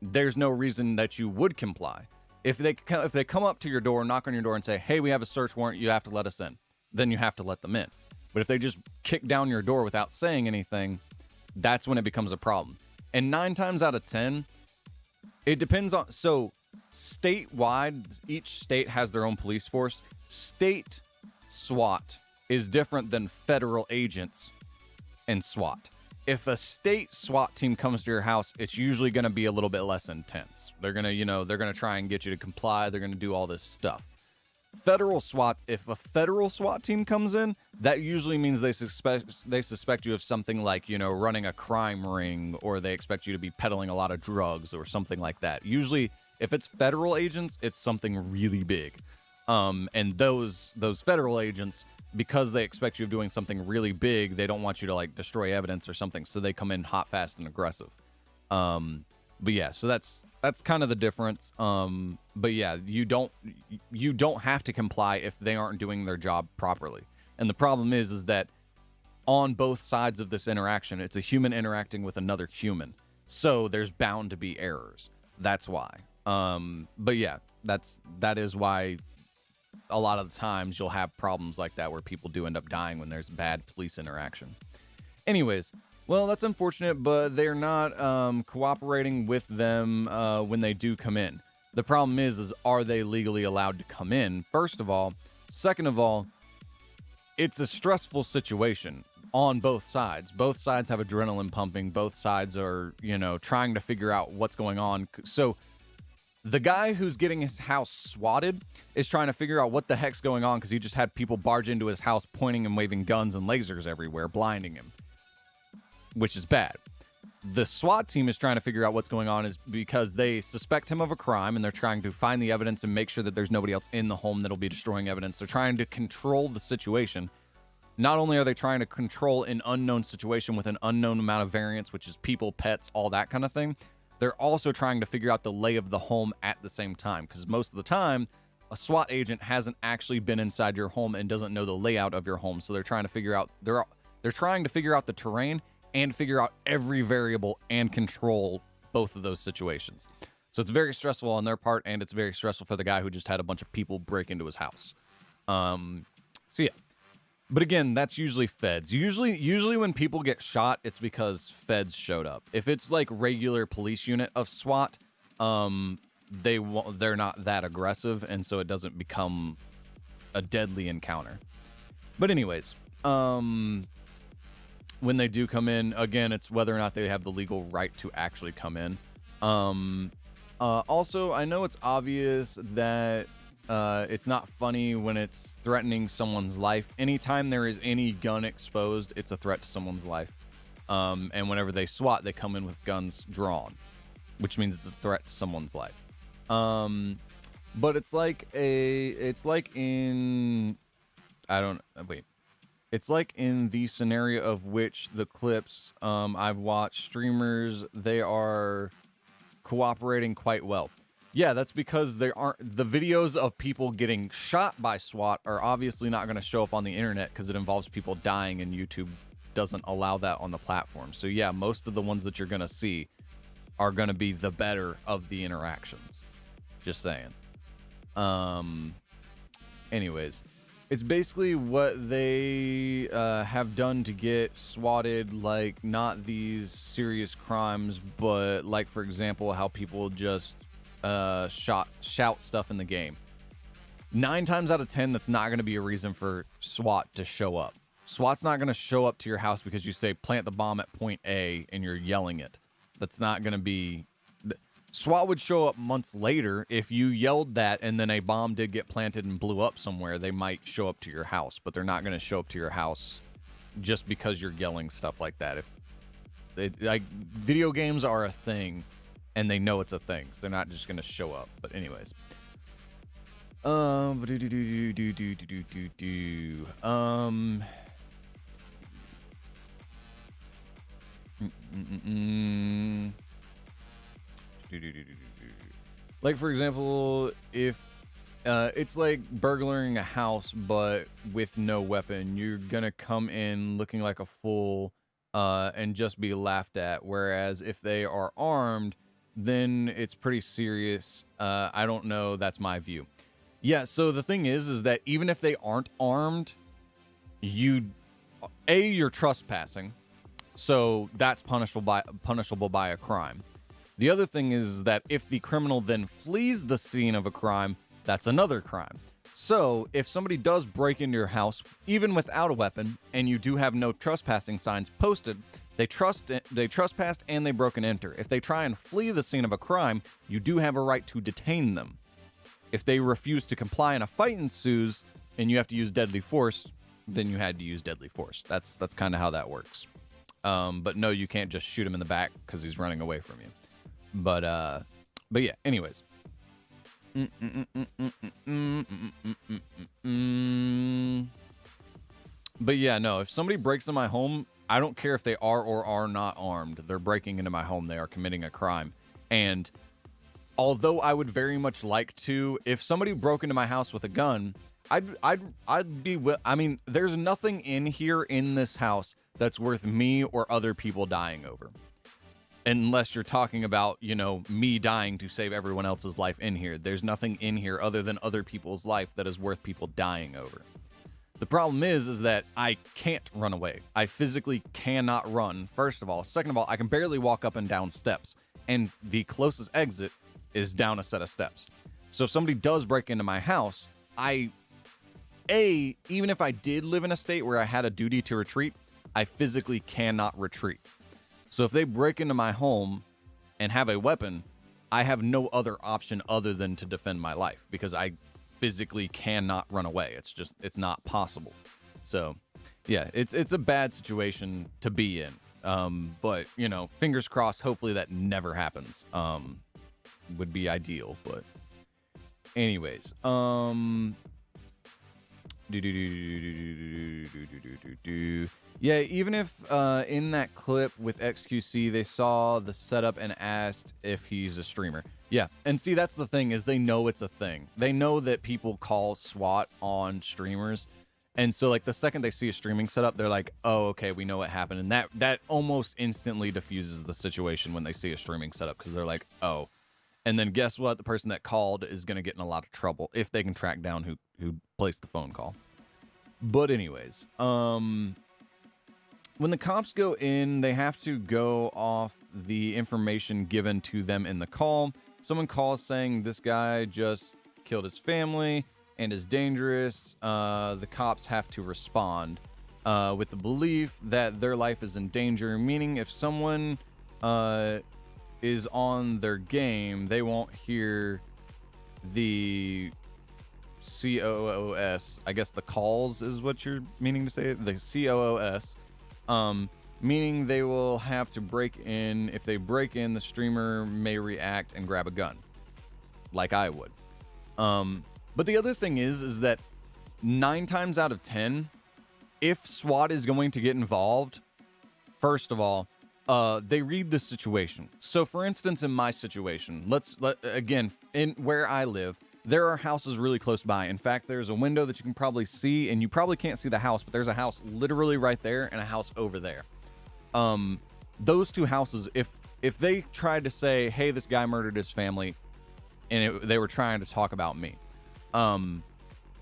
there's no reason that you would comply. If they come up to your door, knock on your door and say, hey, we have a search warrant, you have to let us in, then you have to let them in. But if they just kick down your door without saying anything, that's when it becomes a problem. And 9 times out of 10, it depends on, so statewide, each state has their own police force. State SWAT is different than federal agents and SWAT. If a state SWAT team comes to your house, it's usually going to be a little bit less intense. They're going to, they're going to try and get you to comply. They're going to do all this stuff. Federal SWAT, if a federal SWAT team comes in, that usually means they suspect you of something like, running a crime ring, or they expect you to be peddling a lot of drugs or something like that. Usually, if it's federal agents, it's something really big. And those federal agents, because they expect you of doing something really big, they don't want you to like destroy evidence or something, so they come in hot, fast, and aggressive. But yeah, so that's kind of the difference. But yeah, you don't have to comply if they aren't doing their job properly. And the problem is that on both sides of this interaction, it's a human interacting with another human, so there's bound to be errors. That's why. But yeah, that is why a lot of the times you'll have problems like that where people do end up dying when there's bad police interaction. Anyways, well, that's unfortunate, but they're not cooperating with them when they do come in. The problem is are they legally allowed to come in, first of all? Second of all, it's a stressful situation on both sides. Both sides have adrenaline pumping. Both sides are, trying to figure out what's going on. So the guy who's getting his house swatted is trying to figure out what the heck's going on because he just had people barge into his house pointing and waving guns and lasers everywhere, blinding him, which is bad. The SWAT team is trying to figure out what's going on is because they suspect him of a crime, and they're trying to find the evidence and make sure that there's nobody else in the home that'll be destroying evidence. They're trying to control the situation. Not only are they trying to control an unknown situation with an unknown amount of variance, which is people, pets, all that kind of thing, they're also trying to figure out the lay of the home at the same time, because most of the time, a SWAT agent hasn't actually been inside your home and doesn't know the layout of your home. So they're trying to figure out they're trying to figure out the terrain and figure out every variable and control both of those situations. So it's very stressful on their part, and it's very stressful for the guy who just had a bunch of people break into his house. So yeah. But again, that's usually feds. Usually when people get shot, it's because feds showed up. If it's like regular police unit of SWAT, they're not that aggressive, and so it doesn't become a deadly encounter. But anyways, when they do come in, again, it's whether or not they have the legal right to actually come in. Also, I know it's obvious that it's not funny when it's threatening someone's life. Anytime there is any gun exposed, it's a threat to someone's life. And whenever they SWAT, they come in with guns drawn, which means it's a threat to someone's life. But it's like in the scenario of which the clips I've watched streamers, they are cooperating quite well. Yeah, that's because the videos of people getting shot by SWAT are obviously not going to show up on the internet because it involves people dying, and YouTube doesn't allow that on the platform. So yeah, most of the ones that you're going to see are going to be the better of the interactions. Just saying. Anyways, it's basically what they have done to get swatted, like not these serious crimes, but like, for example, how people just shout stuff in the game. 9 times out of 10, that's not going to be a reason for SWAT to show up. SWAT's not going to show up to your house because you say plant the bomb at point A and you're yelling it. That's not going to be... SWAT would show up months later if you yelled that and then a bomb did get planted and blew up somewhere. They might show up to your house, but they're not going to show up to your house just because you're yelling stuff like that. Video games are a thing, and they know it's a thing, so they're not just going to show up. But anyways. Like, for example, if it's like burglaring a house but with no weapon, you're gonna come in looking like a fool and just be laughed at, whereas if they are armed, then it's pretty serious. I don't know, that's my view. Yeah, so the thing is that even if they aren't armed, you're trespassing. So that's punishable by a crime. The other thing is that if the criminal then flees the scene of a crime, that's another crime. So if somebody does break into your house, even without a weapon, and you do have no trespassing signs posted, they trespassed and they broke and enter. If they try and flee the scene of a crime, you do have a right to detain them. If they refuse to comply and a fight ensues, and you have to use deadly force, then you had to use deadly force. That's kind of how that works. But no, you can't just shoot him in the back because he's running away from you. But yeah. Anyways. But yeah, no. If somebody breaks in my home, I don't care if they are or are not armed. They're breaking into my home. They are committing a crime. And although I would very much like to, if somebody broke into my house with a gun, I'd be. I mean, there's nothing in here in this house that's worth me or other people dying over. Unless you're talking about, you know, me dying to save everyone else's life in here. There's nothing in here other than other people's life that is worth people dying over. The problem is that I can't run away. I physically cannot run, first of all. Second of all, I can barely walk up and down steps. And the closest exit is down a set of steps. So if somebody does break into my house, even if I did live in a state where I had a duty to retreat, I physically cannot retreat. So if they break into my home and have a weapon, I have no other option other than to defend my life because I physically cannot run away. It's not possible. So yeah, it's a bad situation to be in. But you know, fingers crossed, hopefully that never happens. Would be ideal, but anyways, yeah, even if in that clip with XQC they saw the setup and asked if he's a streamer. Yeah, and see, that's the thing, is they know it's a thing. They know that people call SWAT on streamers, and so like the second they see a streaming setup, they're like, oh, okay, we know what happened. And that almost instantly diffuses the situation when they see a streaming setup, because they're like, oh. And then guess what? The person that called is going to get in a lot of trouble if they can track down who placed the phone call. But anyways, when the cops go in, they have to go off the information given to them in the call. Someone calls saying this guy just killed his family and is dangerous. The cops have to respond with the belief that their life is in danger, meaning if someone is on their game, they won't hear the COOS. I guess the calls is what you're meaning to say. The COOS, meaning they will have to break in. If they break in, the streamer may react and grab a gun, like I would. But the other thing is that 9 times out of 10, if SWAT is going to get involved, first of all, they read the situation. So for instance, in my situation, again, in where I live, there are houses really close by. In fact, there's a window that you can probably see, and you probably can't see the house, but there's a house literally right there and a house over there. Those two houses, if they tried to say, hey, this guy murdered his family, and they were trying to talk about me, and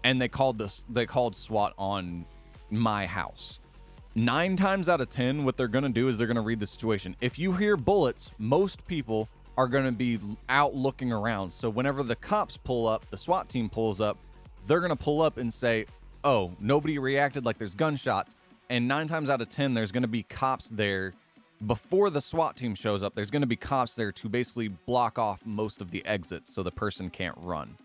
they called SWAT on my house, 9 times out of 10, what they're going to do is they're going to read the situation. If you hear bullets, most people are going to be out looking around. So whenever the cops pull up, the SWAT team pulls up, they're going to pull up and say, oh, nobody reacted, like there's gunshots. And 9 times out of 10, there's going to be cops there. Before the SWAT team shows up, there's going to be cops there to basically block off most of the exits so the person can't run.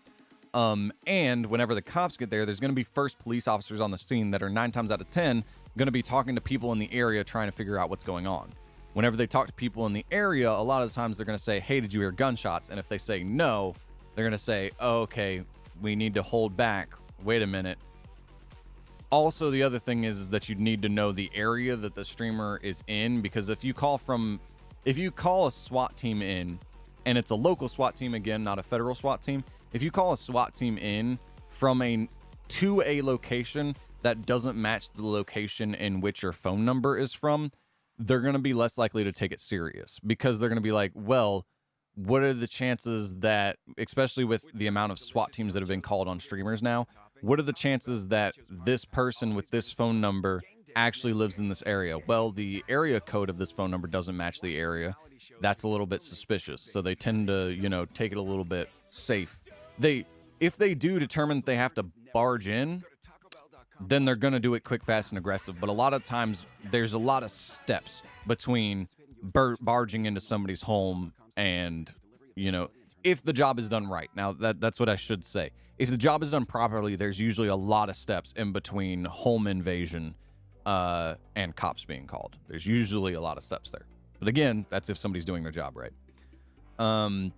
And whenever the cops get there, there's going to be first police officers on the scene that are 9 times out of 10 going to be talking to people in the area trying to figure out what's going on. Whenever they talk to people in the area, a lot of the times they're going to say, hey, did you hear gunshots? And if they say no, they're going to say, oh, okay, we need to hold back. Wait a minute. Also, the other thing is that you need to know the area that the streamer is in, because if you call a SWAT team in, and it's a local SWAT team, again, not a federal SWAT team, if you call a SWAT team in to a location that doesn't match the location in which your phone number is from, they're going to be less likely to take it serious, because they're going to be like, well, what are the chances that, especially with the amount of SWAT teams that have been called on streamers now, what are the chances that this person with this phone number actually lives in this area. Well, the area code of this phone number doesn't match the area. That's a little bit suspicious. So they tend to, take it a little bit safe. If they do determine that they have to barge in, then they're going to do it quick, fast, and aggressive. But a lot of times, there's a lot of steps between barging into somebody's home and, if the job is done right. Now, that's what I should say. If the job is done properly, there's usually a lot of steps in between home invasion and cops being called. There's usually a lot of steps there. But again, that's if somebody's doing their job right. And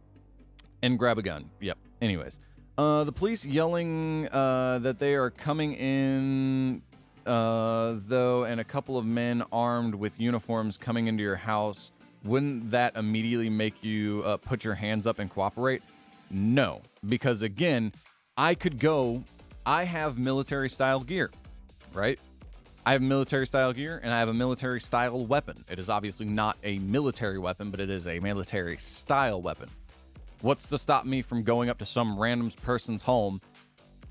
grab a gun. Yep. Anyways. The police yelling that they are coming in, though, and a couple of men armed with uniforms coming into your house. Wouldn't that immediately make you put your hands up and cooperate? No, because again, I have military-style gear, right? I have military-style gear, and I have a military-style weapon. It is obviously not a military weapon, but it is a military-style weapon. What's to stop me from going up to some random person's home,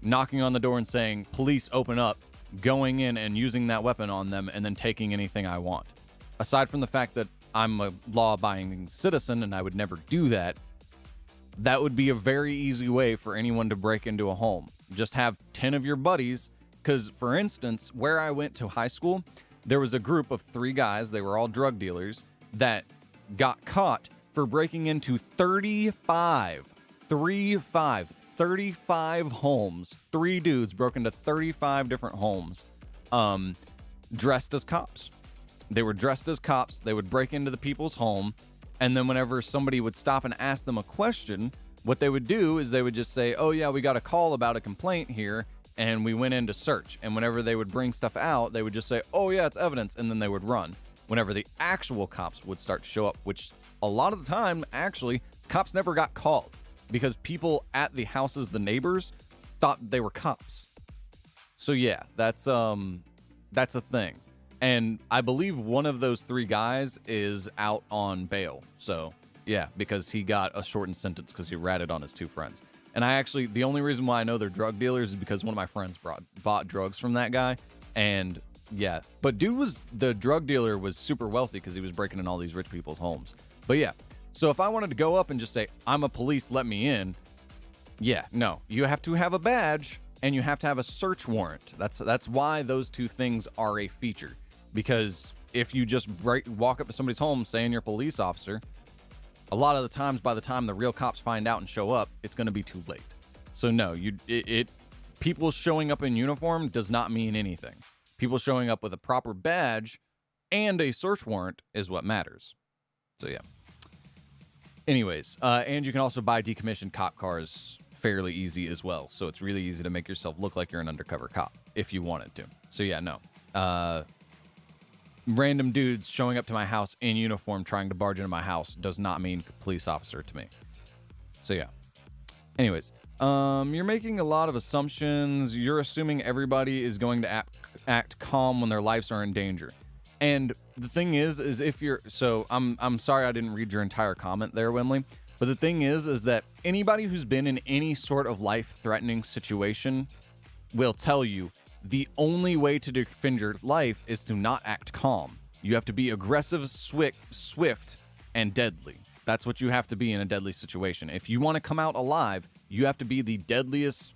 knocking on the door and saying, "Police, open up," going in and using that weapon on them, and then taking anything I want? Aside from the fact that I'm a law-abiding citizen and I would never do that, that would be a very easy way for anyone to break into a home. Just have 10 of your buddies, because, for instance, where I went to high school, there was a group of 3 guys, they were all drug dealers, that got caught for breaking into 35 homes. 3 dudes broke into 35 different homes, dressed as cops. They were dressed as cops. They would break into the people's home, and then whenever somebody would stop and ask them a question, what they would do is they would just say, "Oh yeah, we got a call about a complaint here, and we went in to search." And whenever they would bring stuff out, they would just say, "Oh yeah, it's evidence," and then they would run. Whenever the actual cops would start to show up, which a lot of the time, actually, cops never got called because people at the houses, the neighbors, thought they were cops. So yeah, that's a thing. And I believe one of those 3 guys is out on bail. So yeah, because he got a shortened sentence because he ratted on his 2 friends. And the only reason why I know they're drug dealers is because one of my friends bought drugs from that guy. And yeah, but the drug dealer was super wealthy because he was breaking in all these rich people's homes. But yeah, so if I wanted to go up and just say, "I'm a police, let me in," yeah, no, you have to have a badge and you have to have a search warrant. That's why those 2 things are a feature. Because if you just walk up to somebody's home saying you're a police officer, a lot of the times, by the time the real cops find out and show up, it's going to be too late. So no, people showing up in uniform does not mean anything. People showing up with a proper badge and a search warrant is what matters. So yeah. Anyways, and you can also buy decommissioned cop cars fairly easy as well. So it's really easy to make yourself look like you're an undercover cop if you wanted to. So yeah, no. Random dudes showing up to my house in uniform trying to barge into my house does not mean police officer to me. So yeah. Anyways, you're making a lot of assumptions. You're assuming everybody is going to act calm when their lives are in danger. And the thing is if you're, so I'm sorry I didn't read your entire comment there, Winley. But the thing is that anybody who's been in any sort of life-threatening situation will tell you the only way to defend your life is to not act calm. You have to be aggressive, swift, and deadly. That's what you have to be in a deadly situation. If you want to come out alive, you have to be the deadliest,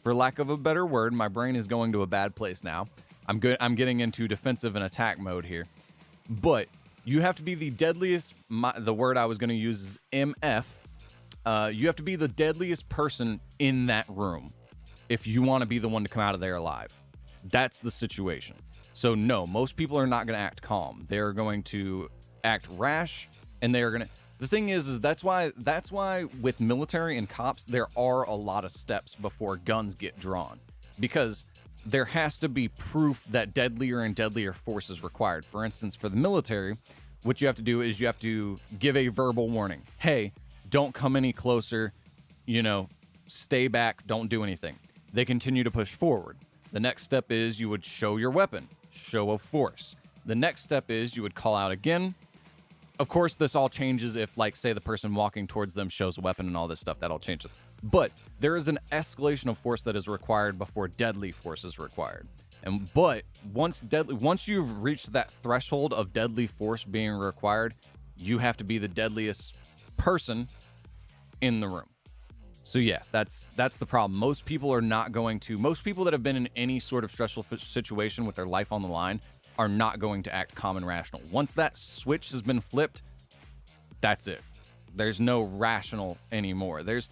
for lack of a better word. My brain is going to a bad place now. I'm getting into defensive and attack mode here. But you have to be the deadliest. The word I was going to use is MF. You have to be the deadliest person in that room if you want to be the one to come out of there alive. That's the situation. So no, most people are not going to act calm. They're going to act rash, and they are going to... The thing is that's why with military and cops, there are a lot of steps before guns get drawn. Because there has to be proof that deadlier and deadlier force is required. For instance, for the military, what you have to do is you have to give a verbal warning. Hey, don't come any closer. Stay back. Don't do anything. They continue to push forward. The next step is you would show your weapon, show of force. The next step is you would call out again. Of course, this all changes if, like, say the person walking towards them shows a weapon and all this stuff. That all changes. But there is an escalation of force that is required before deadly force is required. But once you've reached that threshold of deadly force being required, you have to be the deadliest person in the room. So yeah, that's the problem. Most people that have been in any sort of stressful situation with their life on the line are not going to act calm and rational. Once that switch has been flipped, that's it. There's no rational anymore. There's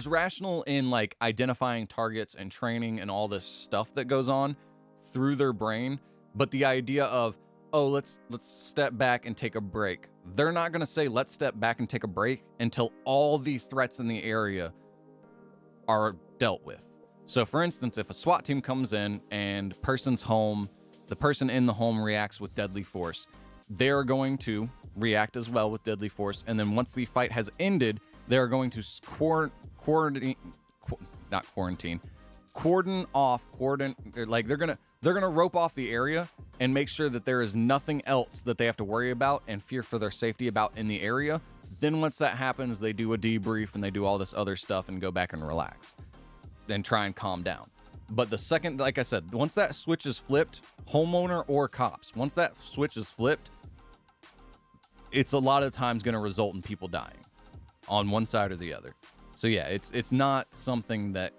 rational in like identifying targets and training and all this stuff that goes on through their brain, but the idea of, oh, let's step back and take a break. They're not going to say let's step back and take a break until all the threats in the area are dealt with. So for instance, if a SWAT team comes in and the person in the home reacts with deadly force, they're going to react as well with deadly force, and then once the fight has ended, they're going to cordon off, like they're gonna rope off the area and make sure that there is nothing else that they have to worry about and fear for their safety about in the area. Then once that happens, they do a debrief and they do all this other stuff and go back and relax, then try and calm down. But the second, like I said, once that switch is flipped, homeowner or cops, once that switch is flipped, it's a lot of times going to result in people dying on one side or the other. So yeah, it's not something that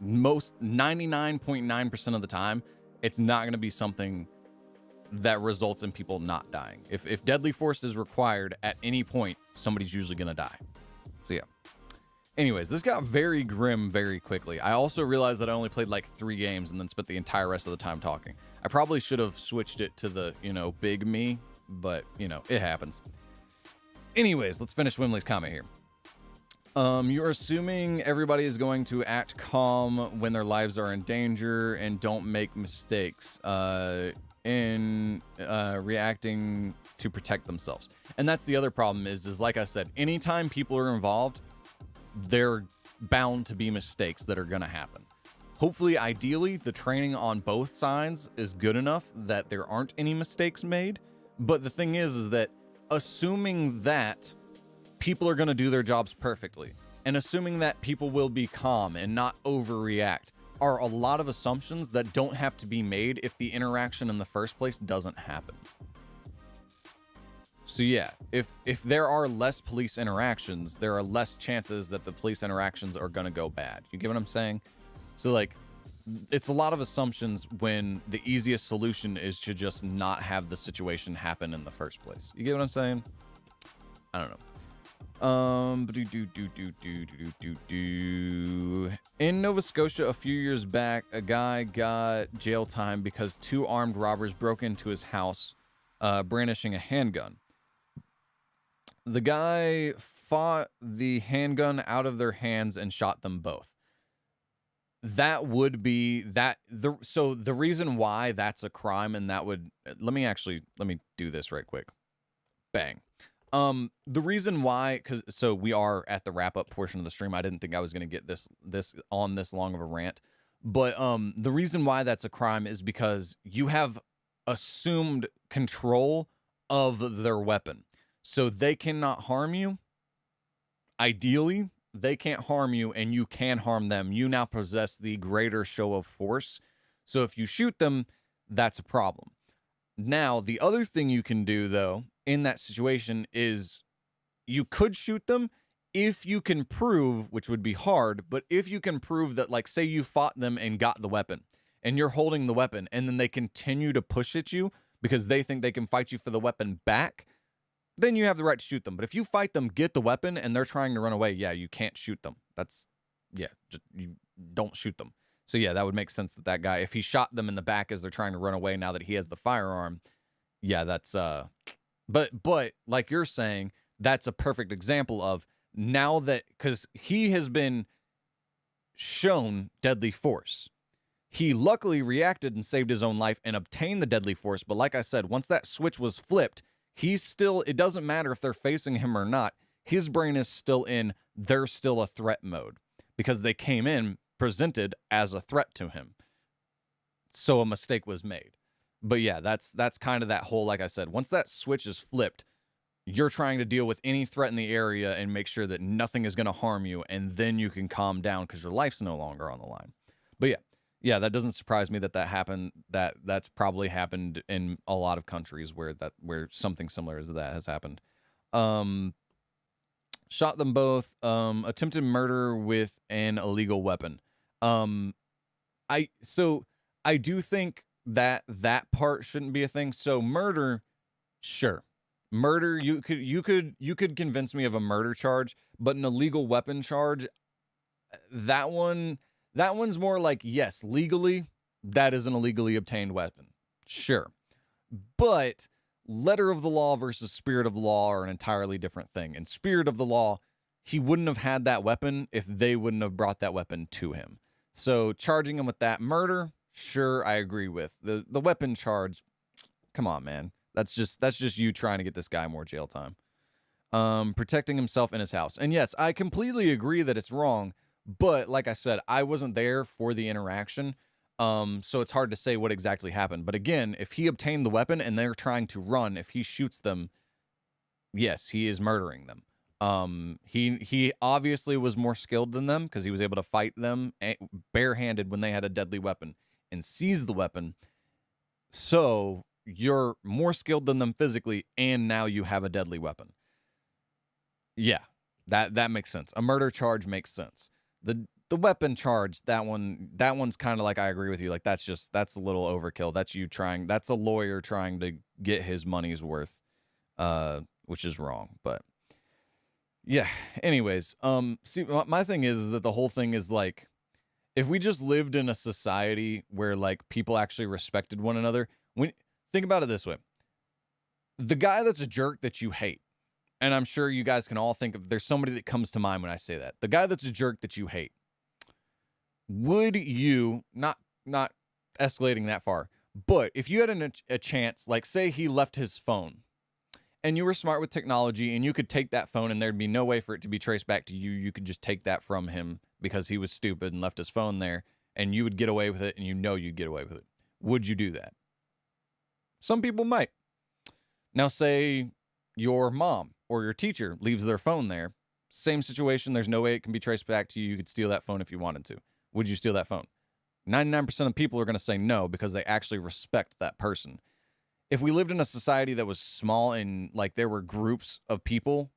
99.9% of the time, it's not going to be something that results in people not dying. If deadly force is required at any point, somebody's usually going to die. So yeah. Anyways, this got very grim very quickly. I also realized that I only played like 3 games and then spent the entire rest of the time talking. I probably should have switched it to the, big me, but, it happens. Anyways, let's finish Wimley's comment here. You're assuming everybody is going to act calm when their lives are in danger and don't make mistakes in reacting to protect themselves. And that's the other problem is like I said, anytime people are involved, they're bound to be mistakes that are going to happen. Hopefully, ideally, the training on both sides is good enough that there aren't any mistakes made. But the thing is that assuming that people are going to do their jobs perfectly and assuming that people will be calm and not overreact are a lot of assumptions that don't have to be made if the interaction in the first place doesn't happen. So yeah, if there are less police interactions, there are less chances that the police interactions are going to go bad. You get what I'm saying? So like, it's a lot of assumptions when the easiest solution is to just not have the situation happen in the first place. You get what I'm saying? I don't know. In Nova Scotia a few years back, a guy got jail time because 2 armed robbers broke into his house, brandishing a handgun. The guy fought the handgun out of their hands and shot them both. That would be so the reason why that's a crime, and that would let me do this right quick. Bang. The reason why, so we are at the wrap up portion of the stream. I didn't think I was going to get this on this long of a rant, but the reason why that's a crime is because you have assumed control of their weapon, so they cannot harm you. Ideally, they can't harm you, and you can harm them. You now possess the greater show of force, so if you shoot them, that's a problem. Now, the other thing you can do, though, in that situation is you could shoot them if you can prove, which would be hard, but if you can prove that, like, say you fought them and got the weapon, and you're holding the weapon, and then they continue to push at you because they think they can fight you for the weapon back, then you have the right to shoot them. But if you fight them, get the weapon, and they're trying to run away, yeah, you can't shoot them. You don't shoot them. So yeah, that would make sense that guy, if he shot them in the back as they're trying to run away now that he has the firearm, yeah, that's, but like you're saying, that's a perfect example of now that, because he has been shown deadly force. He luckily reacted and saved his own life and obtained the deadly force. But like I said, once that switch was flipped, it doesn't matter if they're facing him or not. His brain is still in, they're still a threat mode because they came in presented as a threat to him. So a mistake was made. But yeah, that's kind of that whole, like I said, once that switch is flipped, you're trying to deal with any threat in the area and make sure that nothing is going to harm you, and then you can calm down because your life's no longer on the line. But yeah, Yeah, that doesn't surprise me that that happened. That's probably happened in a lot of countries where something similar to that has happened. Um, Shot them both. Attempted murder with an illegal weapon. Um, so I do think that that part shouldn't be a thing. So murder, sure. Murder, you could convince me of a murder charge, but an illegal weapon charge, that one that one's more like, yes, legally that is an illegally obtained weapon. Sure. But letter of the law versus spirit of the law are an entirely different thing. In spirit of the law, he wouldn't have had that weapon if they wouldn't have brought that weapon to him. So charging him with that murder, sure, I agree with. The weapon charge, come on, man. That's just you trying to get this guy more jail time. Protecting himself in his house. And yes, I completely agree that it's wrong, but like I said, I wasn't there for the interaction. So it's hard to say what exactly happened. But again, if he obtained the weapon and they're trying to run, if he shoots them, yes, he is murdering them. He obviously was more skilled than them because he was able to fight them barehanded when they had a deadly weapon and seize the weapon. So you're more skilled than them physically, and now you have a deadly weapon. Yeah, that makes sense. A murder charge makes sense. The weapon charge, that one's kind of like, I agree with you. Like that's a little overkill. That's a lawyer trying to get his money's worth, which is wrong. But yeah, anyways, see, my thing is that the whole thing is like, if we just lived in a society where like people actually respected one another, think about it this way. The guy that's a jerk that you hate, and I'm sure you guys can all think of, there's somebody that comes to mind when I say that. The guy that's a jerk that you hate. Would you, not escalating that far, but if you had a chance, like say he left his phone and you were smart with technology and you could take that phone and there'd be no way for it to be traced back to you, you could just take that from him because he was stupid and left his phone there, and you would get away with it, and you know you'd get away with it. Would you do that? Some people might. Now say your mom or your teacher leaves their phone there. Same situation. There's no way it can be traced back to you. You could steal that phone if you wanted to. Would you steal that phone? 99% of people are going to say no because they actually respect that person. If we lived in a society that was small and like there were groups of people,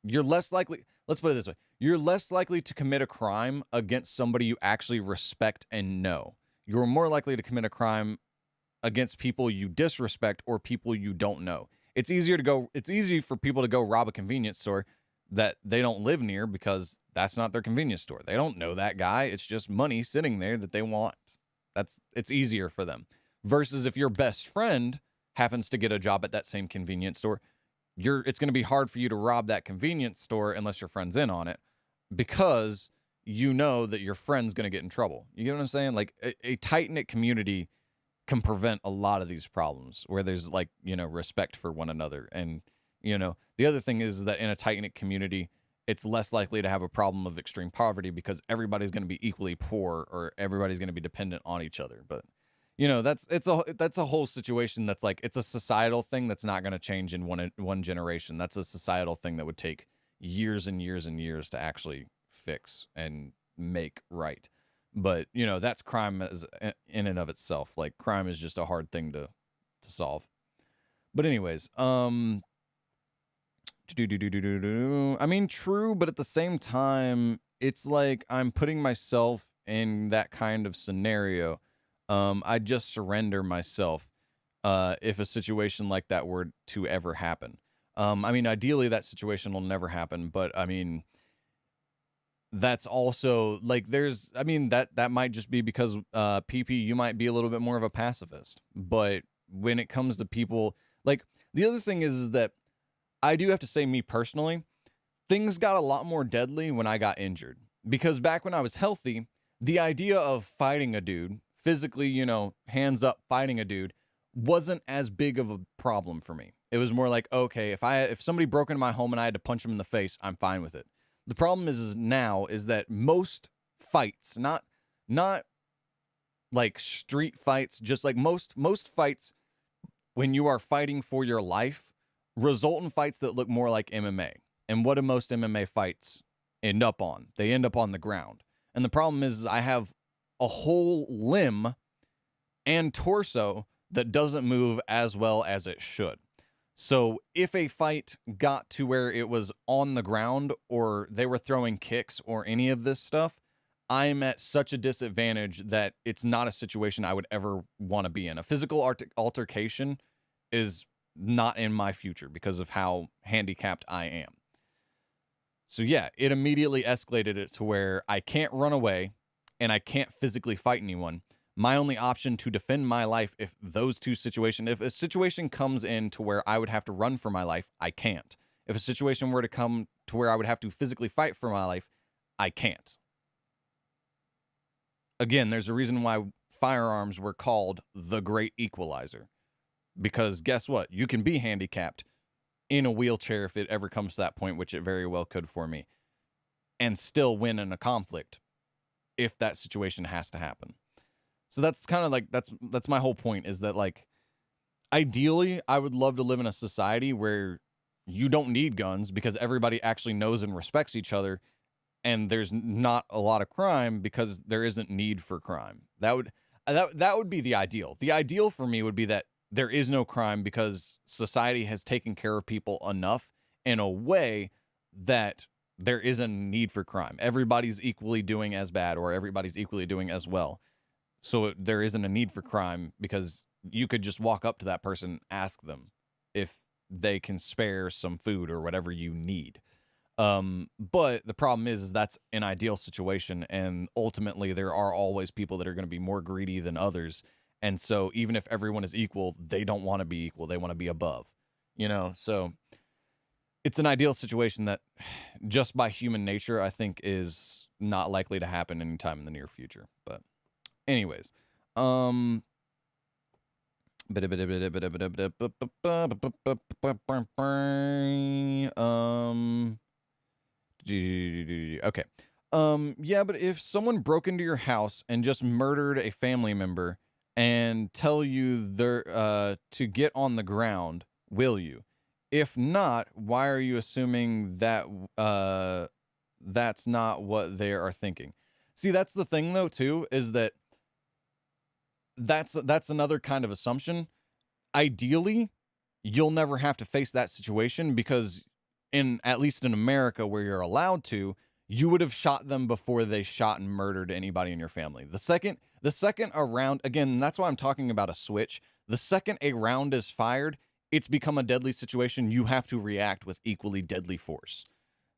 you're less likely, let's put it this way, you're less likely to commit a crime against somebody you actually respect and know. You're more likely to commit a crime against people you disrespect or people you don't know. It's easy for people to go rob a convenience store that they don't live near because that's not their convenience store. They don't know that guy. It's just money sitting there that they want. It's easier for them. Versus if your best friend happens to get a job at that same convenience store, it's going to be hard for you to rob that convenience store unless your friend's in on it, because you know that your friend's going to get in trouble. You get what I'm saying? Like a tight-knit community can prevent a lot of these problems where there's like, respect for one another. And, the other thing is that in a tight-knit community, it's less likely to have a problem of extreme poverty because everybody's going to be equally poor or everybody's going to be dependent on each other. But, that's a whole situation that's like, it's a societal thing that's not going to change in one generation. That's a societal thing that would take years and years and years to actually fix and make right. But, that's crime in and of itself. Like, crime is just a hard thing to solve. But anyways, I mean, true, but at the same time, it's like I'm putting myself in that kind of scenario. I just surrender myself if a situation like that were to ever happen. I mean, ideally, that situation will never happen, but I mean, that's also like that might just be because PP, you might be a little bit more of a pacifist. But when it comes to people, like the other thing is that I do have to say, me personally, things got a lot more deadly when I got injured, because back when I was healthy, the idea of fighting a dude physically, hands up fighting a dude wasn't as big of a problem for me. It was more like, okay, if somebody broke into my home and I had to punch him in the face, I'm fine with it. The problem is now that most fights, not like street fights, just like most fights when you are fighting for your life result in fights that look more like MMA. And what do most MMA fights end up on? They end up on the ground. And the problem is I have a whole limb and torso that doesn't move as well as it should. So if a fight got to where it was on the ground or they were throwing kicks or any of this stuff, I'm at such a disadvantage that it's not a situation I would ever want to be in. A physical altercation is not in my future because of how handicapped I am. So yeah, it immediately escalated it to where I can't run away and I can't physically fight anyone. My only option to defend my life, if a situation comes in to where I would have to run for my life, I can't. If a situation were to come to where I would have to physically fight for my life, I can't. Again, there's a reason why firearms were called the Great Equalizer. Because guess what? You can be handicapped in a wheelchair if it ever comes to that point, which it very well could for me, and still win in a conflict if that situation has to happen. So that's kind of like, that's my whole point, is that like, ideally, I would love to live in a society where you don't need guns because everybody actually knows and respects each other, and there's not a lot of crime because there isn't need for crime. That would be the ideal. The ideal for me would be that there is no crime because society has taken care of people enough in a way that there isn't a need for crime. Everybody's equally doing as bad, or everybody's equally doing as well. So there isn't a need for crime because you could just walk up to that person, ask them if they can spare some food or whatever you need. But the problem is that's an ideal situation, and ultimately there are always people that are going to be more greedy than others. And so even if everyone is equal, they don't want to be equal. They want to be above, so it's an ideal situation that just by human nature, I think is not likely to happen anytime in the near future. But anyways, okay. Yeah, but if someone broke into your house and just murdered a family member and tell you they're to get on the ground, will you? If not, why are you assuming that that's not what they are thinking? See, that's the thing though too, is that's another kind of assumption. Ideally, you'll never have to face that situation because at least in America where you're allowed to, you would have shot them before they shot and murdered anybody in your family. The second a round, again, that's why I'm talking about a switch. The second a round is fired, it's become a deadly situation. You have to react with equally deadly force.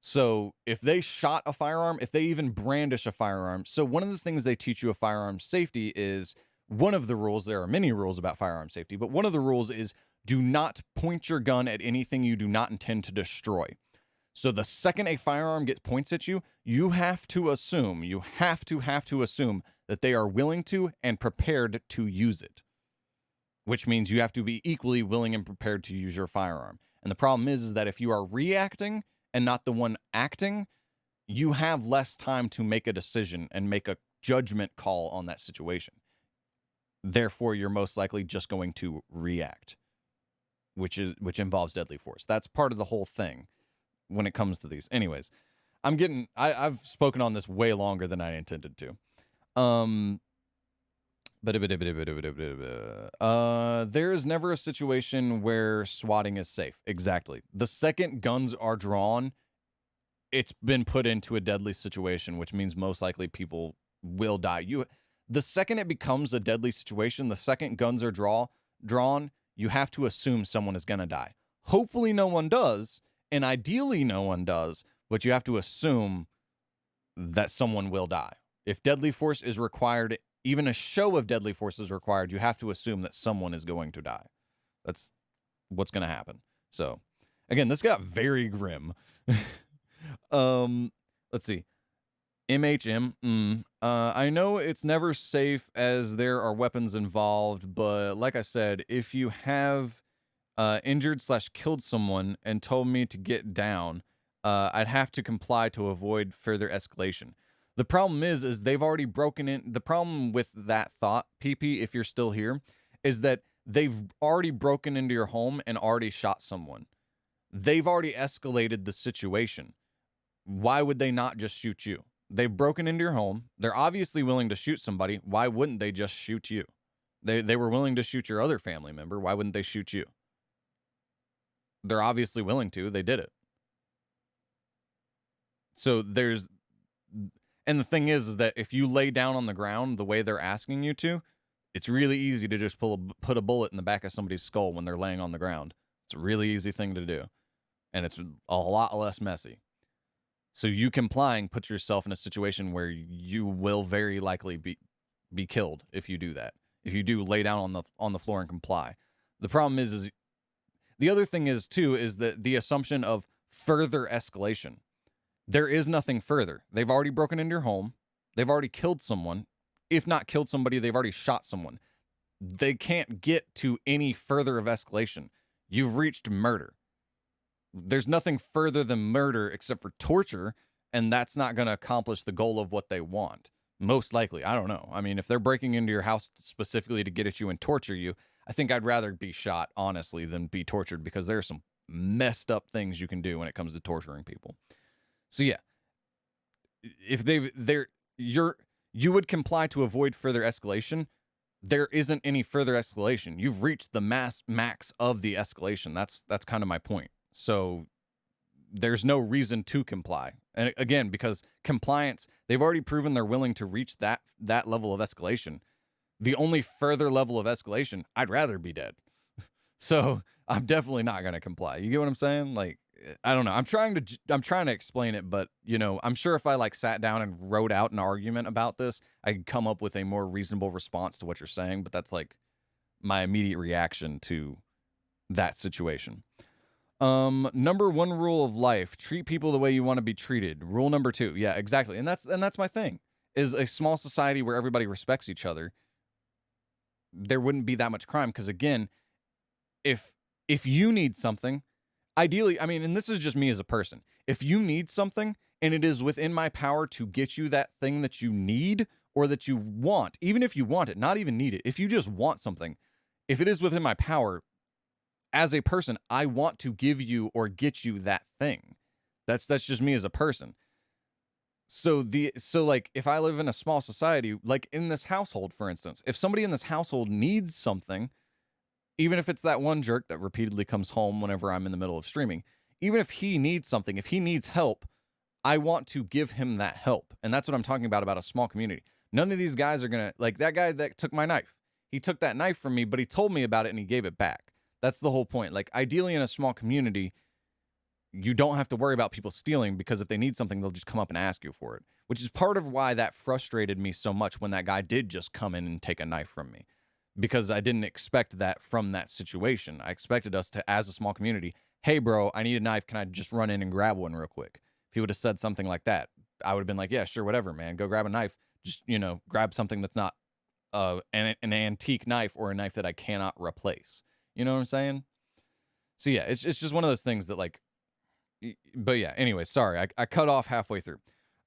So if they shot a firearm, if they even brandish a firearm, so one of the things they teach you of firearm safety is, one of the rules, there are many rules about firearm safety, but one of the rules is do not point your gun at anything you do not intend to destroy. So the second a firearm points at you, you have to assume that they are willing to and prepared to use it, which means you have to be equally willing and prepared to use your firearm. And the problem is that if you are reacting and not the one acting, you have less time to make a decision and make a judgment call on that situation. Therefore, you're most likely just going to react, which involves deadly force. That's part of the whole thing when it comes to these. Anyways, I've spoken on this way longer than I intended to. There is never a situation where swatting is safe. Exactly. The second guns are drawn, it's been put into a deadly situation, which means most likely people will die. The second it becomes a deadly situation, the second guns are drawn, you have to assume someone is going to die. Hopefully no one does, and ideally no one does, but you have to assume that someone will die. If deadly force is required, even a show of deadly force is required, you have to assume that someone is going to die. That's what's going to happen. So, again, this got very grim. Let's see. MHM. I know it's never safe as there are weapons involved, but like I said, if you have injured/killed someone and told me to get down, I'd have to comply to avoid further escalation. The problem is they've already broken in. The problem with that thought, PP, if you're still here, is that they've already broken into your home and already shot someone. They've already escalated the situation. Why would they not just shoot you? They've broken into your home. They're obviously willing to shoot somebody. Why wouldn't they just shoot you? They were willing to shoot your other family member. Why wouldn't they shoot you? They're obviously willing to. They did it. So there's, and the thing is that if you lay down on the ground the way they're asking you to, it's really easy to just put a bullet in the back of somebody's skull when they're laying on the ground. It's a really easy thing to do, and it's a lot less messy. So you complying puts yourself in a situation where you will very likely be killed if you do that. If you do lay down on the floor and comply. The problem is the other thing is too is that the assumption of further escalation. There is nothing further. They've already broken into your home. They've already killed someone. If not killed somebody, they've already shot someone. They can't get to any further of escalation. You've reached murder. There's nothing further than murder except for torture, and that's not going to accomplish the goal of what they want. Most likely. I don't know. I mean, if they're breaking into your house specifically to get at you and torture you, I think I'd rather be shot, honestly, than be tortured, because there are some messed up things you can do when it comes to torturing people. So yeah, if you would comply to avoid further escalation. There isn't any further escalation. You've reached the max of the escalation. That's kind of my point. So there's no reason to comply. And again, because compliance, they've already proven they're willing to reach that level of escalation. The only further level of escalation, I'd rather be dead. So I'm definitely not going to comply. You get what I'm saying? Like, I don't know. I'm trying to explain it, but you know, I'm sure if I like sat down and wrote out an argument about this, I could come up with a more reasonable response to what you're saying. But that's like my immediate reaction to that situation. Number 1 rule of life: treat people the way you want to be treated. Rule number 2, yeah, exactly. And that's my thing. Is a small society where everybody respects each other, there wouldn't be that much crime. Because again, if you need something. Ideally, I mean, and this is just me as a person, if you need something and it is within my power to get you that thing that you need or that you want, even if you want it, not even need it, if you just want something, if it is within my power, as a person, I want to give you or get you that thing. That's just me as a person. So like if I live in a small society, like in this household, for instance, if somebody in this household needs something, even if it's that one jerk that repeatedly comes home whenever I'm in the middle of streaming, even if he needs something, if he needs help, I want to give him that help. And that's what I'm talking about a small community. None of these guys are going to, like that guy that took my knife. He took that knife from me, but he told me about it and he gave it back. That's the whole point. Like ideally in a small community, you don't have to worry about people stealing, because if they need something, they'll just come up and ask you for it, which is part of why that frustrated me so much when that guy did just come in and take a knife from me. Because I didn't expect that from that situation. I expected us to, as a small community, hey, bro, I need a knife. Can I just run in and grab one real quick? If he would have said something like that, I would have been like, yeah, sure, whatever, man. Go grab a knife. Just, grab something that's not an antique knife or a knife that I cannot replace. You know what I'm saying? So, yeah, it's just one of those things that, like, but yeah, anyway, sorry. I cut off halfway through.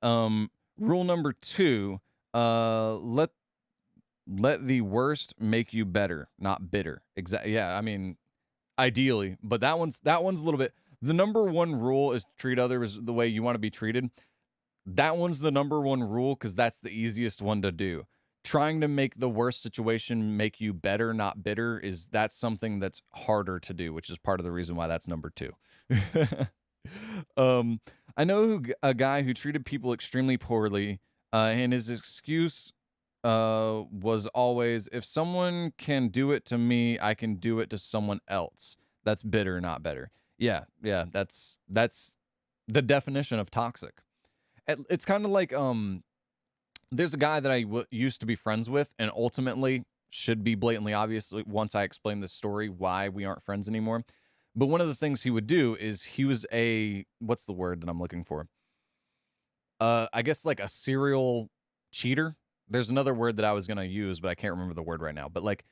Rule number 2, let the worst make you better, not bitter. Exactly. Yeah, I mean, ideally, but that one's a little bit. The number 1 rule is treat others the way you want to be treated. That one's the number 1 rule because that's the easiest one to do. Trying to make the worst situation make you better, not bitter, that's something that's harder to do, which is part of the reason why that's number 2. I know a guy who treated people extremely poorly, and his excuse was always, if someone can do it to me, I can do it to someone else. That's bitter, not better. Yeah, that's the definition of toxic. It's kind of like there's a guy that I used to be friends with, and ultimately should be blatantly obvious once I explain this story why we aren't friends anymore. But one of the things he would do is he was what's the word that I'm looking for? I guess like a serial cheater. There's another word that I was going to use, but I can't remember the word right now. But like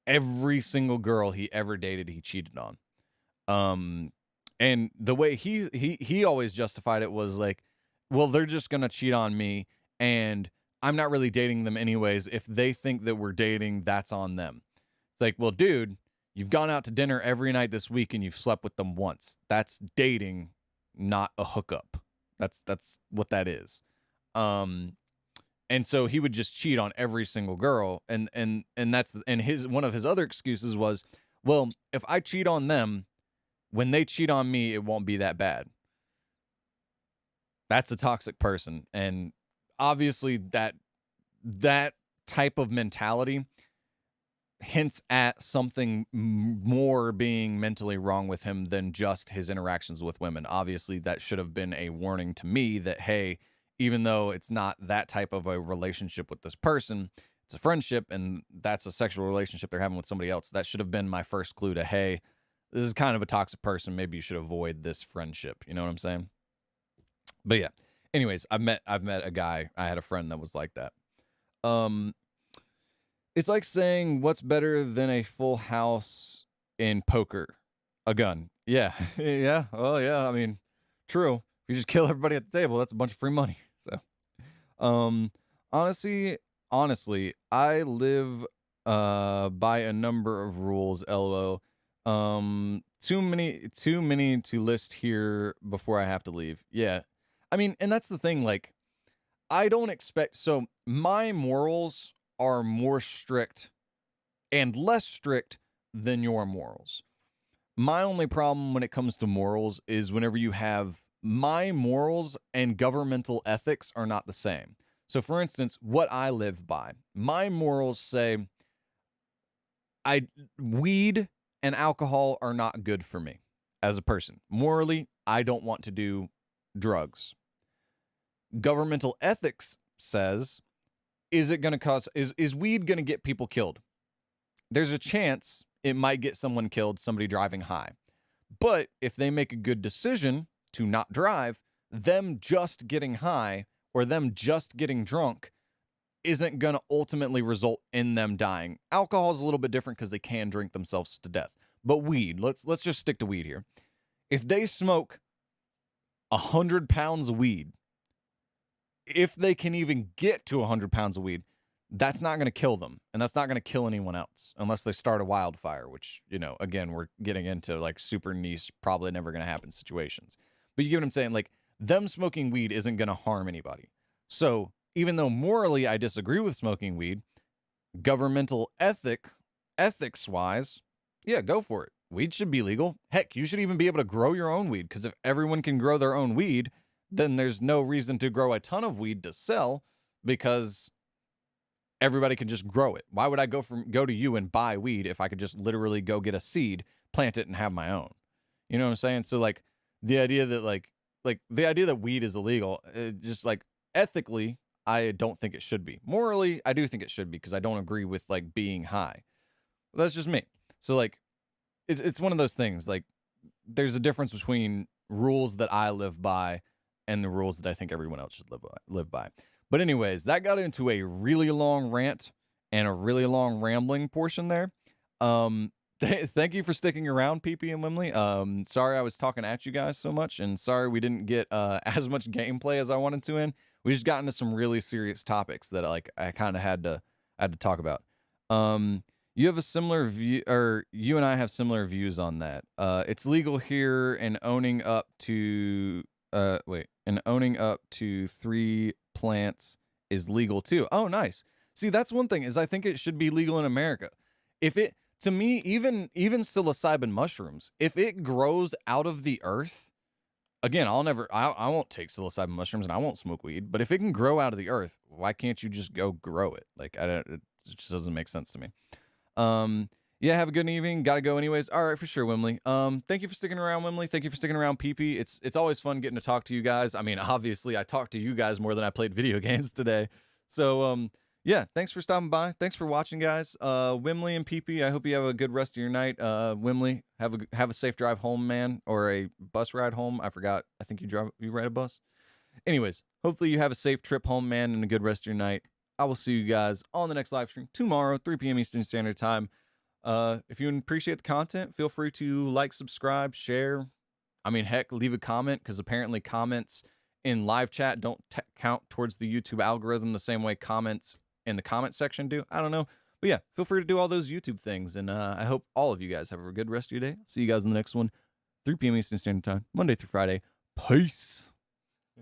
every single girl he ever dated, he cheated on. And the way he always justified it was like, well, they're just going to cheat on me, and I'm not really dating them anyways. If they think that we're dating, that's on them. It's like, well, dude, you've gone out to dinner every night this week and you've slept with them once. That's dating, not a hookup. That's what that is. And so he would just cheat on every single girl, and that's his one of his other excuses was, well, if I cheat on them, when they cheat on me, it won't be that bad. That's a toxic person, and obviously that type of mentality hints at something more being mentally wrong with him than just his interactions with women. Obviously, that should have been a warning to me that, hey, even though it's not that type of a relationship with this person, it's a friendship, and that's a sexual relationship they're having with somebody else. That should have been my first clue to, hey, this is kind of a toxic person. Maybe you should avoid this friendship. You know what I'm saying? But yeah. Anyways, I've met a guy. I had a friend that was like that. It's like saying, what's better than a full house in poker? A gun. Yeah. Yeah. Well, yeah. I mean, true. If you just kill everybody at the table, that's a bunch of free money. So, honestly, I live by a number of rules, LO. Too many to list here before I have to leave. Yeah. I mean, and that's the thing, like, I don't expect, so my morals are more strict and less strict than your morals. My only problem when it comes to morals is whenever you have my morals and governmental ethics are not the same. So for instance, what I live by, my morals say weed and alcohol are not good for me as a person. Morally, I don't want to do drugs. Governmental ethics says, is weed going to get people killed? There's a chance it might get someone killed, somebody driving high. But if they make a good decision to not drive, them just getting high or them just getting drunk isn't going to ultimately result in them dying. Alcohol is a little bit different because they can drink themselves to death. But weed, let's just stick to weed here. If they smoke 100 pounds of weed, if they can even get to 100 pounds of weed, that's not going to kill them. And that's not going to kill anyone else unless they start a wildfire, which, you know, again, we're getting into like super niche, probably never going to happen situations. But you get what I'm saying? Like, them smoking weed isn't going to harm anybody. So even though morally I disagree with smoking weed, governmental ethics-wise, yeah, go for it. Weed should be legal. Heck, you should even be able to grow your own weed, because if everyone can grow their own weed, then there's no reason to grow a ton of weed to sell, because everybody can just grow it. Why would I go to you and buy weed if I could just literally go get a seed, plant it, and have my own? You know what I'm saying? So like the idea that the idea that weed is illegal, just like ethically, I don't think it should be. Morally, I do think it should be, because I don't agree with like being high. But that's just me. So like it's one of those things. Like, there's a difference between rules that I live by and the rules that I think everyone else should live by. But anyways, that got into a really long rant and a really long rambling portion there. Thank you for sticking around, PP and Wimley. Sorry I was talking at you guys so much, and sorry we didn't get as much gameplay as I wanted to in. We just got into some really serious topics that I kind of had to talk about. You have a similar view, or you and I have similar views on that. It's legal here, and owning up to 3 plants is legal too. Oh, nice. See, that's one thing, is I think it should be legal in America. If it, to me, even psilocybin mushrooms, if it grows out of the earth, again, I won't take psilocybin mushrooms and I won't smoke weed, but if it can grow out of the earth, why can't you just go grow it? Like, it just doesn't make sense to me. Yeah, have a good evening. Gotta go anyways. All right, for sure, Wimley. Thank you for sticking around, Wimley. Thank you for sticking around, PP. It's always fun getting to talk to you guys. I mean, obviously, I talked to you guys more than I played video games today. So, yeah, thanks for stopping by. Thanks for watching, guys. Wimley and PP, I hope you have a good rest of your night. Wimley, have a safe drive home, man, or a bus ride home. I forgot. I think you ride a bus. Anyways, hopefully you have a safe trip home, man, and a good rest of your night. I will see you guys on the next live stream tomorrow, 3 p.m. Eastern Standard Time. If you appreciate the content, feel free to like, subscribe, share. I mean, heck, leave a comment, because apparently comments in live chat don't count towards the YouTube algorithm the same way comments in the comment section do. I don't know. But yeah, feel free to do all those YouTube things. And I hope all of you guys have a good rest of your day. See you guys in the next one, 3 p.m. Eastern Standard Time, Monday through Friday. Peace.